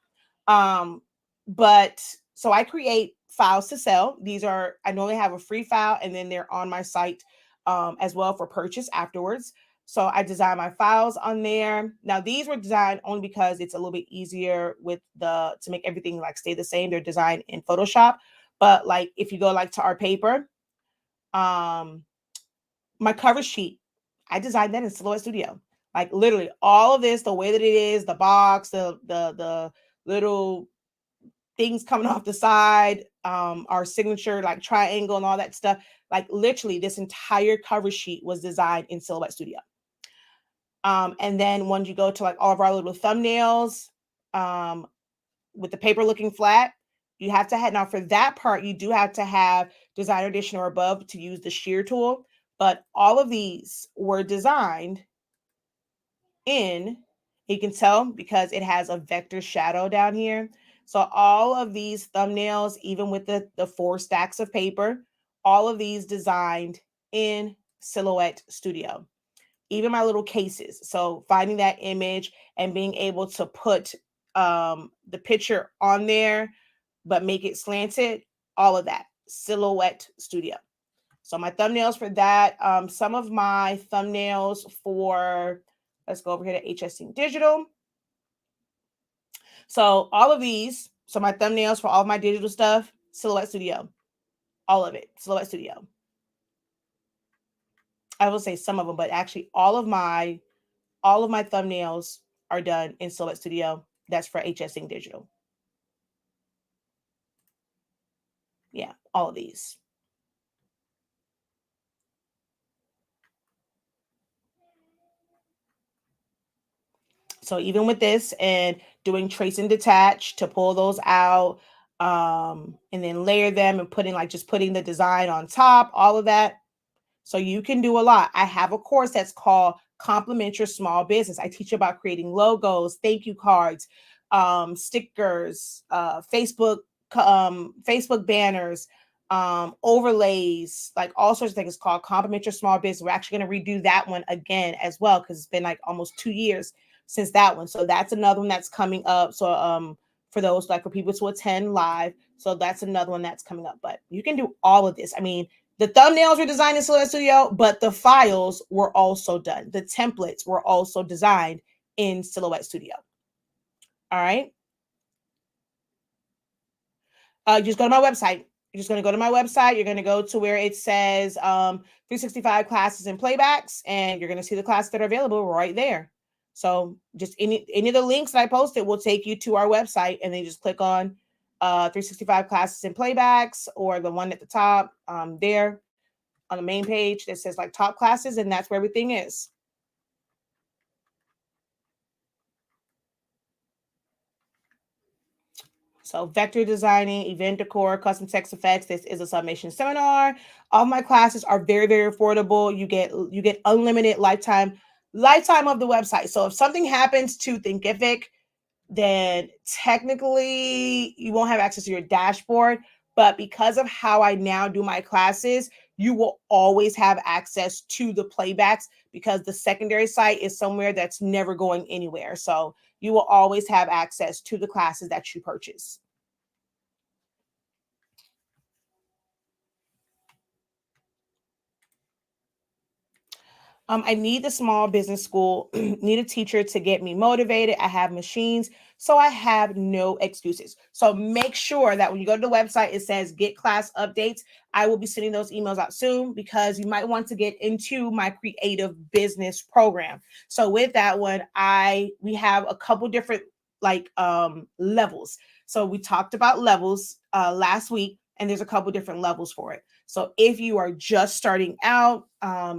Speaker 1: But so I create files to sell. These are, I normally have a free file and then they're on my site as well for purchase afterwards. So I design my files on there. Now these were designed only because it's a little bit easier with to make everything like stay the same. They're designed in Photoshop. But like if you go like to our paper, my cover sheet, I designed that in Silhouette Studio. Like literally all of this, the way that it is, the box, the little things coming off the side, our signature like triangle and all that stuff. Like literally this entire cover sheet was designed in Silhouette Studio. And then when you go to like all of our little thumbnails, with the paper looking flat, you have to have, now for that part, you do have to have Designer Edition or above to use the shear tool. But all of these were designed in, you can tell because it has a vector shadow down here. So all of these thumbnails, even with the 4 stacks of paper, all of these designed in Silhouette Studio. Even my little cases. So finding that image and being able to put the picture on there, but make it slanted, all of that, Silhouette Studio. So my thumbnails for that, some of my thumbnails for, let's go over here to HS Ink Digital. So all of these, so my thumbnails for all of my digital stuff, Silhouette Studio, all of it, Silhouette Studio. I will say some of them, but actually all of my thumbnails are done in Silhouette Studio. That's for HS Ink Digital. Yeah, all of these. So even with this and doing trace and detach to pull those out, and then layer them and putting the design on top, all of that. So you can do a lot. I have a course that's called Complement Your Small Business. I teach about creating logos, thank you cards, stickers, Facebook banners, overlays, like all sorts of things. It's called Complement Your Small Business. We're actually going to redo that one again as well because it's been like almost 2 years since that one. So that's another one that's coming up. So for those, like for people to attend live. So that's another one that's coming up. But you can do all of this. I mean, the thumbnails were designed in Silhouette Studio, but the files were also done. The templates were also designed in Silhouette Studio. All right. Just go to my website. You're just going to go to my website. You're going to go to where it says 365 classes and playbacks, and you're going to see the classes that are available right there. So just any of the links that I posted will take you to our website, and then you just click on 365 classes and playbacks, or the one at the top there on the main page that says like top classes, and that's where everything is. So vector designing, event decor, custom text effects. This is a Sublimation seminar. All my classes are very, very affordable. You get unlimited lifetime of the website. So if something happens to Thinkific, then technically you won't have access to your dashboard. But because of how I now do my classes, you will always have access to the playbacks because the secondary site is somewhere that's never going anywhere. So you will always have access to the classes that you purchase. I need the small business school, need a teacher to get me motivated. I have machines, so I have no excuses. So make sure that when you go to the website, it says get class updates. I will be sending those emails out soon because you might want to get into my creative business program. So with that one, we have a couple different levels. So we talked about levels last week, and there's a couple different levels for it. So if you are just starting out,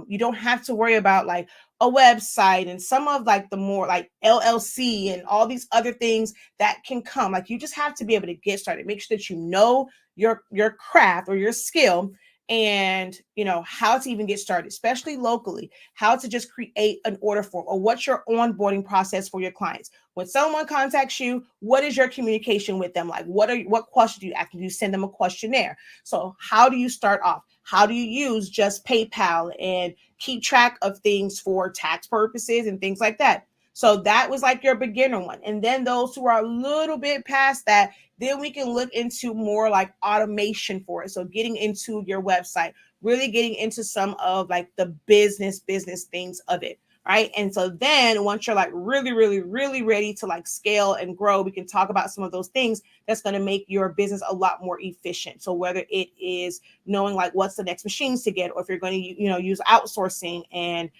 Speaker 1: you don't have to worry about like a website and some of like the more like LLC and all these other things that can come. Like you just have to be able to get started. Make sure that you know your craft or your skill, and you know how to even get started, especially locally, how to just create an order form, or what's your onboarding process for your clients. When someone contacts you, what is your communication with them like? What questions do you ask? Do you send them a questionnaire? So how do you start off? How do you use just PayPal and keep track of things for tax purposes and things like that? So that was like your beginner one. And then those who are a little bit past that, then we can look into more like automation for it. So getting into your website, really getting into some of like the business things of it. Right. And so then once you're like really ready to like scale and grow, we can talk about some of those things that's going to make your business a lot more efficient. So whether it is knowing like what's the next machines to get, or if you're going to, use outsourcing, and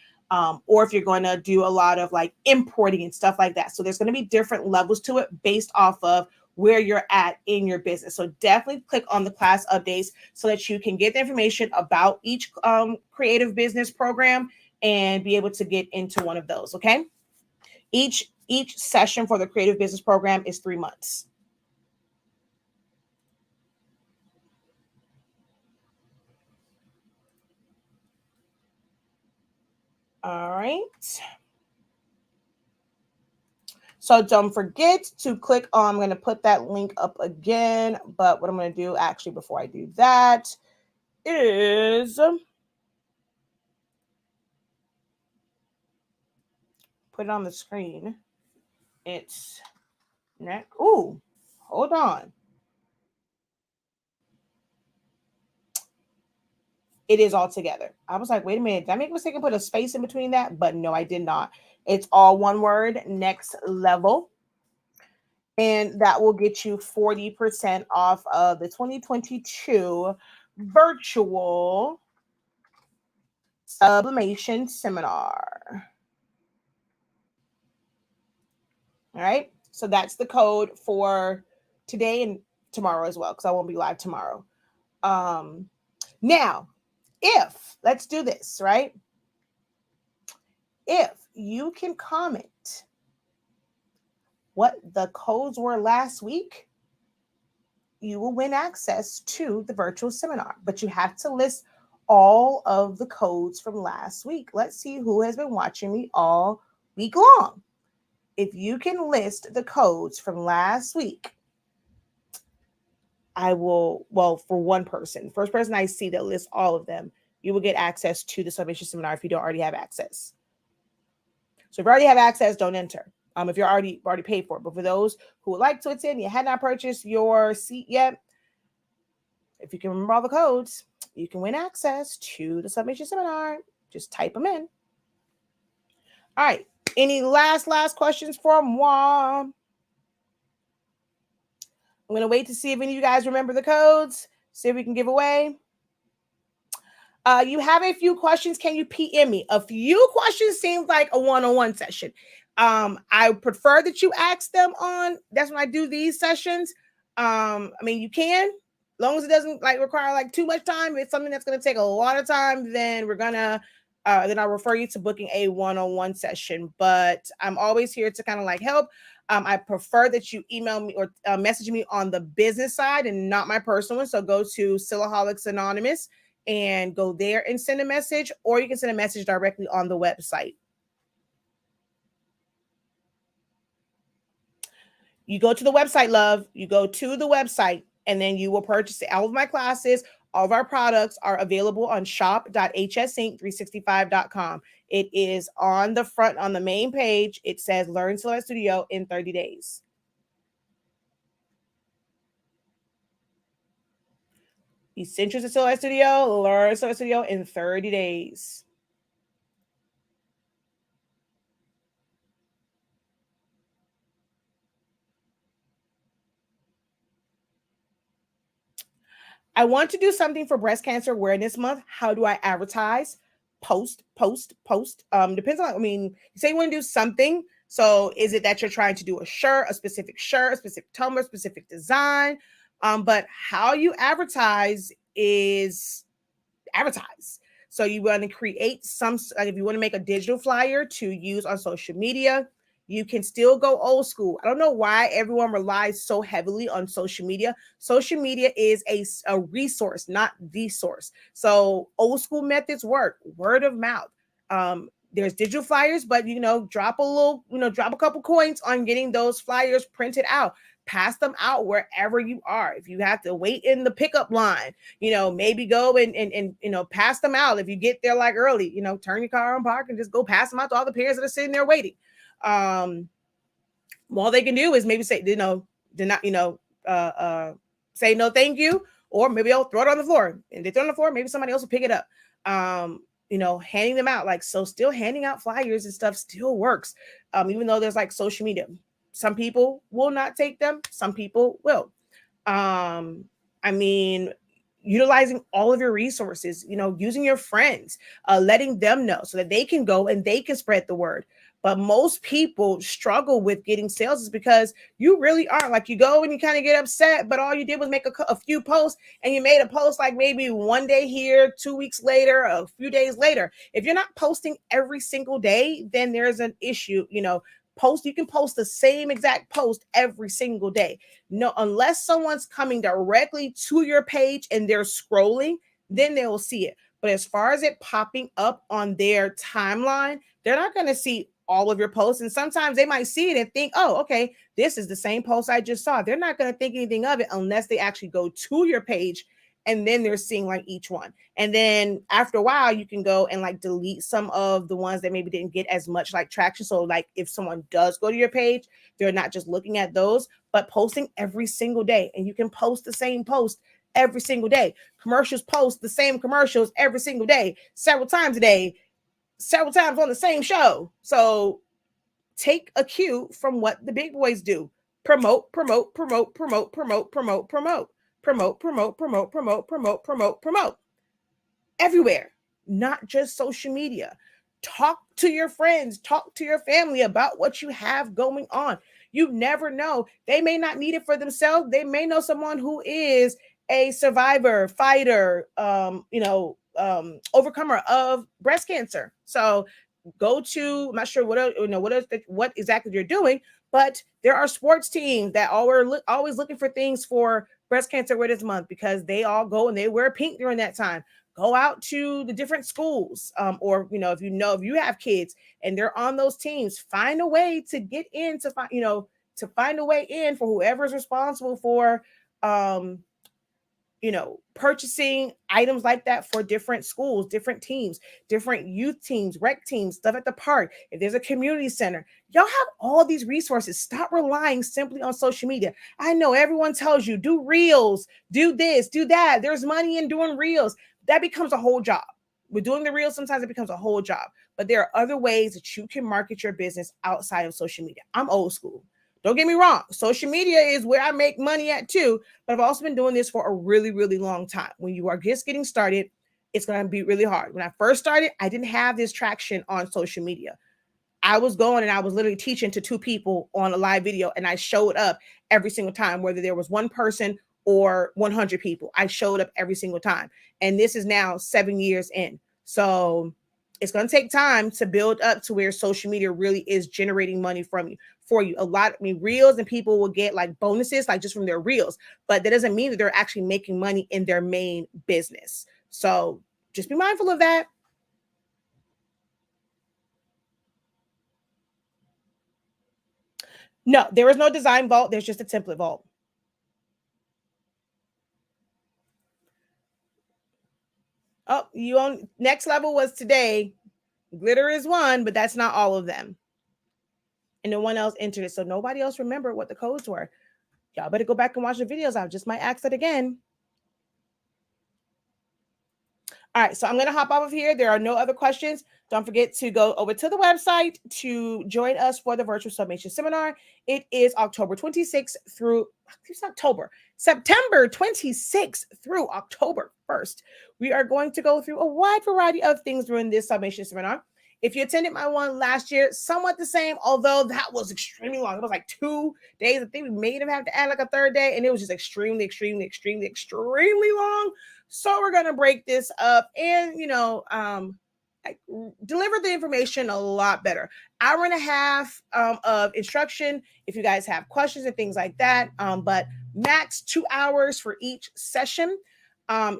Speaker 1: or if you're going to do a lot of like importing and stuff like that. So there's going to be different levels to it based off of where you're at in your business. So definitely click on the class updates so that you can get the information about each creative business program and be able to get into one of those. Okay. Each session for the creative business program is 3 months. All right. So don't forget to click on, I'm going to put that link up again, but what I'm going to do actually before I do that is put it on the screen. It's next. Ooh, hold on. It is all together. I was like, wait a minute, did I make a mistake and put a space in between that? But no, I did not. It's all one word, next level. And that will get you 40% off of the 2022 virtual sublimation seminar. All right. So that's the code for today and tomorrow as well, because I won't be live tomorrow. Now, if let's do this, right? If you can comment what the codes were last week, you will win access to the virtual seminar, but you have to list all of the codes from last week. Let's see who has been watching me all week long. If you can list the codes from last week, I will, well, for one person, first person I see that lists all of them, you will get access to the Sublimation seminar if you don't already have access. So if you already have access, don't enter. If you're already paid for it. But for those who would like to attend, you had not purchased your seat yet, if you can remember all the codes, you can win access to the Sublimation seminar. Just type them in. All right. Any last questions for moi? I'm going to wait to see if any of you guys remember the codes. See if we can give away. You have a few questions. Can you PM me? A few questions seems like a one-on-one session. I prefer that you ask them on. That's when I do these sessions. I mean, you can, as long as it doesn't like require like too much time. If it's something that's going to take a lot of time, then we're gonna then I'll refer you to booking a one-on-one session. But I'm always here to kind of like help. I prefer that you email me or message me on the business side and not my personal one. So go to Silaholics Anonymous and go there and send a message, or you can send a message directly on the website. You go to the website, love. You go to the website, and then you will purchase all of my classes. All of our products are available on shop.hsinc365.com. It is on the front, on the main page. It says Learn Silhouette Studio in 30 days. Essentials of Silhouette Studio, Learn Silhouette Studio in 30 days. I want to do something for Breast Cancer Awareness Month. How do I advertise? Post. Depends on, I mean, you say you want to do something. So is it that you're trying to do a specific tumbler, specific design? But how you advertise is advertise. So you want to create some, like if you want to make a digital flyer to use on social media, you can still go old school. I don't know why everyone relies so heavily on social media. Social media is a resource, not the source. So old school methods work, word of mouth. There's digital flyers, but drop a couple coins on getting those flyers printed out. Pass them out wherever you are. If you have to wait in the pickup line, maybe go and pass them out. If you get there like early, turn your car on park and just go pass them out to all the parents that are sitting there waiting. All they can do is maybe say, say no, thank you, or maybe I'll throw it on the floor. And they throw it on the floor, maybe somebody else will pick it up. Handing them out, still handing out flyers and stuff still works. Even though there's like social media, some people will not take them, some people will. Utilizing all of your resources, using your friends, letting them know so that they can go and they can spread the word. But most people struggle with getting sales is because you really aren't, like, you go and you kind of get upset, but all you did was make a few posts, and you made a post like maybe one day here, 2 weeks later, a few days later. If you're not posting every single day, then there's an issue. You can post the same exact post every single day. No, unless someone's coming directly to your page and they're scrolling, then they will see it. But as far as it popping up on their timeline, they're not going to see all of your posts. And sometimes they might see it and think, oh, okay, this is the same post I just saw. They're not going to think anything of it unless they actually go to your page, and then they're seeing like each one. And then after a while, you can go and like delete some of the ones that maybe didn't get as much like traction. So like if someone does go to your page, they're not just looking at those, but posting every single day. And you can post the same post every single day. Commercials post the same commercials every single day, several times a day, several times on the same show. So take a cue from what the big boys do. Promote, promote, promote, promote, promote, promote, promote, promote, promote, promote, promote, promote, promote, promote. Everywhere, not just social media. Talk to your friends, talk to your family about what you have going on. You never know. They may not need it for themselves. They may know someone who is a survivor, fighter, overcomer of breast cancer. So go to, I'm not sure what exactly you're doing, but there are sports teams that are always looking for things for breast cancer awareness month, because they all go and they wear pink during that time. Go out to the different schools, or if you have kids and they're on those teams, find a way to get in to find a way in for whoever's responsible for purchasing items like that for different schools, different teams, different youth teams, rec teams, stuff at the park. If there's a community center, y'all have all these resources. Stop relying simply on social media. I know everyone tells you, do reels, do this, do that. There's money in doing reels. That becomes a whole job. With doing the reels, sometimes it becomes a whole job. But there are other ways that you can market your business outside of social media. I'm old school. Don't get me wrong. Social media is where I make money at too, but I've also been doing this for a really, really long time. When you are just getting started, it's going to be really hard. When I first started, I didn't have this traction on social media. I was going and I was literally teaching to 2 people on a live video, and I showed up every single time, whether there was one person or 100 people. I showed up every single time. And this is now 7 years in. So it's going to take time to build up to where social media really is generating money for you. Reels, and people will get like bonuses, like just from their reels, but that doesn't mean that they're actually making money in their main business. So just be mindful of that. No, there is no design vault. There's just a template vault. Oh, you on next level was today. Glitter is one, but that's not all of them. And no one else entered it. So nobody else remembered what the codes were. Y'all better go back and watch the videos. I just might ask that again. All right, so I'm going to hop off of here. There are no other questions. Don't forget to go over to the website to join us for the virtual sublimation seminar. It is October 26th through, it's October, September 26th through October 1st. We are going to go through a wide variety of things during this sublimation seminar. If you attended my one last year, somewhat the same, although that was extremely long. It was like 2 days. I think we made him have to add like a third day, and it was just extremely, extremely, extremely, extremely long. So we're gonna break this up and like, deliver the information a lot better. Hour and a half of instruction if you guys have questions and things like that. But max 2 hours for each session.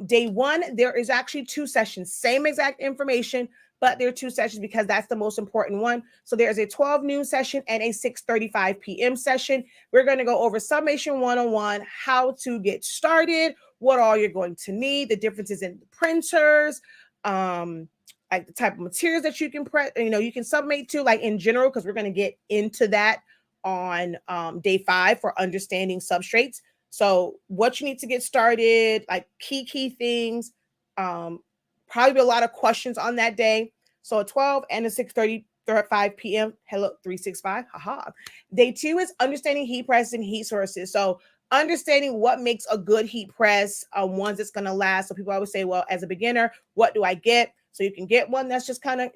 Speaker 1: Day one, there is actually 2 sessions, same exact information, but there are 2 sessions because that's the most important one. So there's a 12 noon session and a 6:35 p.m. session. We're going to go over Sublimation 101, how to get started, what all you're going to need, the differences in the printers, like the type of materials that you can press, you can submate to, like in general, because we're going to get into that on day 5 for understanding substrates. So what you need to get started, like key things, probably be a lot of questions on that day. So a 12 and a 6:35 p.m. Hello, 365. Haha. Day 2 is understanding heat press and heat sources. So understanding what makes a good heat press, ones that's going to last. So people always say, well, as a beginner, what do I get? So you can get one that's just kind of,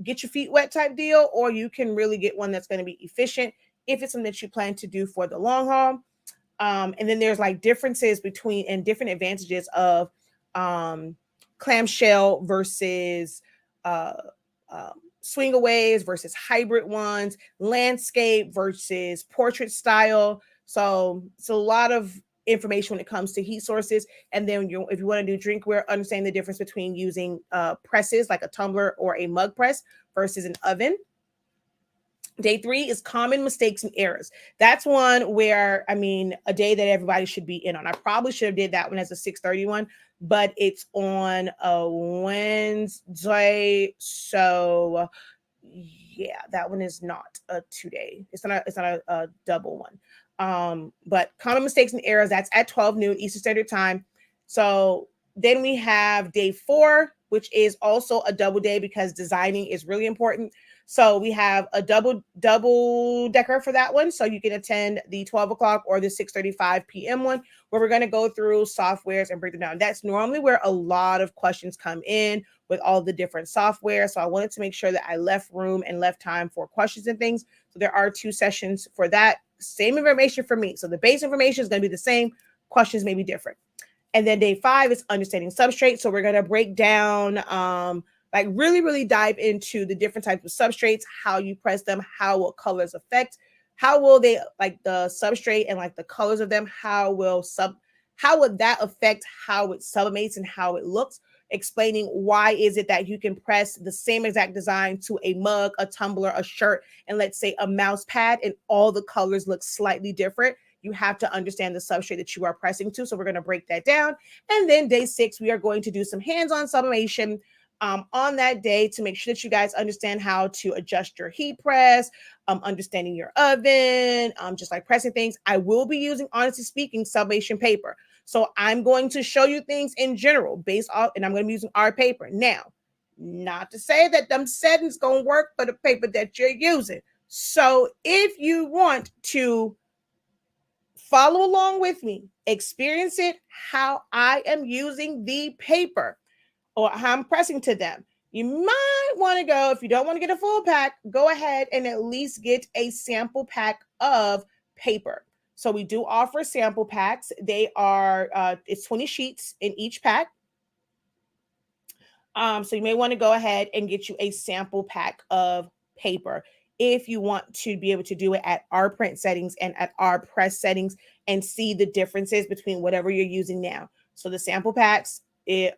Speaker 1: get your feet wet type deal, or you can really get one that's going to be efficient if it's something that you plan to do for the long haul. And then there's like differences between and different advantages of clamshell versus swingaways versus hybrid ones, landscape versus portrait style. So it's a lot of information when it comes to heat sources. And then if you want to do drinkware, understand the difference between using presses like a tumbler or a mug press versus an oven. Day 3 is common mistakes and errors. That's one where, a day that everybody should be in on. I probably should have did that one as a 6:30 one, but it's on a Wednesday. So yeah, that one is not a 2-day. It's not a double one. But common mistakes and errors, that's at 12 noon Eastern Standard Time. So then we have day 4, which is also a double day because designing is really important. So we have a double decker for that one. So you can attend the 12 o'clock or the 6:35 p.m. one, where we're going to go through softwares and break them down. That's normally where a lot of questions come in with all the different software. So I wanted to make sure that I left room and left time for questions and things. So there are 2 sessions for that. Same information for me. So the base information is going to be the same. Questions may be different. And then day 5 is understanding substrate. So we're going to break down, like really dive into the different types of substrates, how you press them, how will colors affect, how will they, like the substrate and like the colors of them, how would that affect how it sublimates and how it looks, explaining why is it that you can press the same exact design to a mug, a tumbler, a shirt, and let's say a mouse pad, and all the colors look slightly different. You have to understand the substrate that you are pressing to. So we're going to break that down. And then day 6, we are going to do some hands-on sublimation on that day to make sure that you guys understand how to adjust your heat press, understanding your oven, just like pressing things. I will be using, honestly speaking, sublimation paper. So I'm going to show you things in general based off, and I'm going to be using our paper. Now, not to say that them settings going to work for the paper that you're using. So if you want to follow along with me, experience it, how I am using the paper or how I'm pressing to them, you might want to go, if you don't want to get a full pack, go ahead and at least get a sample pack of paper. So we do offer sample packs. They are, it's 20 sheets in each pack. So you may want to go ahead and get you a sample pack of paper if you want to be able to do it at our print settings and at our press settings and see the differences between whatever you're using now. So the sample packs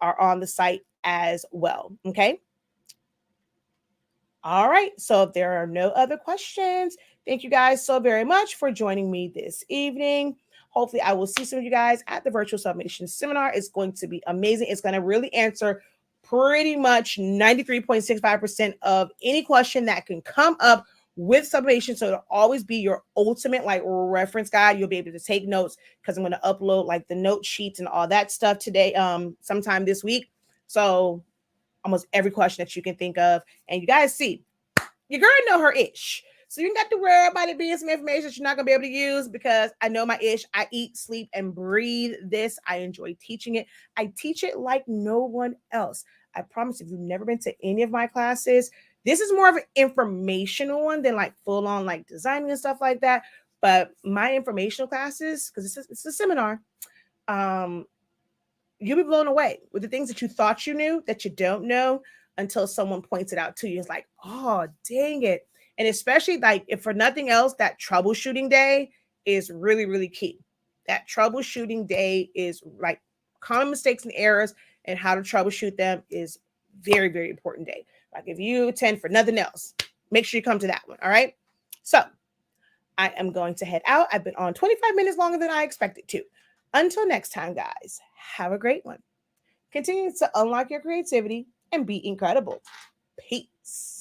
Speaker 1: are on the site as well. Okay. All right. So if there are no other questions, thank you guys so very much for joining me this evening. Hopefully I will see some of you guys at the virtual sublimation seminar. It's going to be amazing. It's going to really answer pretty much 93.65% of any question that can come up with sublimation. So it'll always be your ultimate like reference guide. You'll be able to take notes because I'm going to upload like the note sheets and all that stuff today, sometime this week. So almost every question that you can think of. And you guys see, your girl know her ish. So you don't got to worry about it being some information that you're not going to be able to use because I know my ish. I eat, sleep, and breathe this. I enjoy teaching it. I teach it like no one else. I promise if you've never been to any of my classes, This is more of an informational one than like full on like designing and stuff like that. But my informational classes, because it's a seminar, um, you'll be blown away with the things that you thought you knew that you don't know until someone points it out to you. It's like, oh, dang it. And especially like if for nothing else, that troubleshooting day is really, really key. That troubleshooting day is like common mistakes and errors and how to troubleshoot them is very, very important day. Like if you attend for nothing else, make sure you come to that one. All right. So I am going to head out. I've been on 25 minutes longer than I expected to. Until next time, guys, have a great one. Continue to unlock your creativity and be incredible. Peace.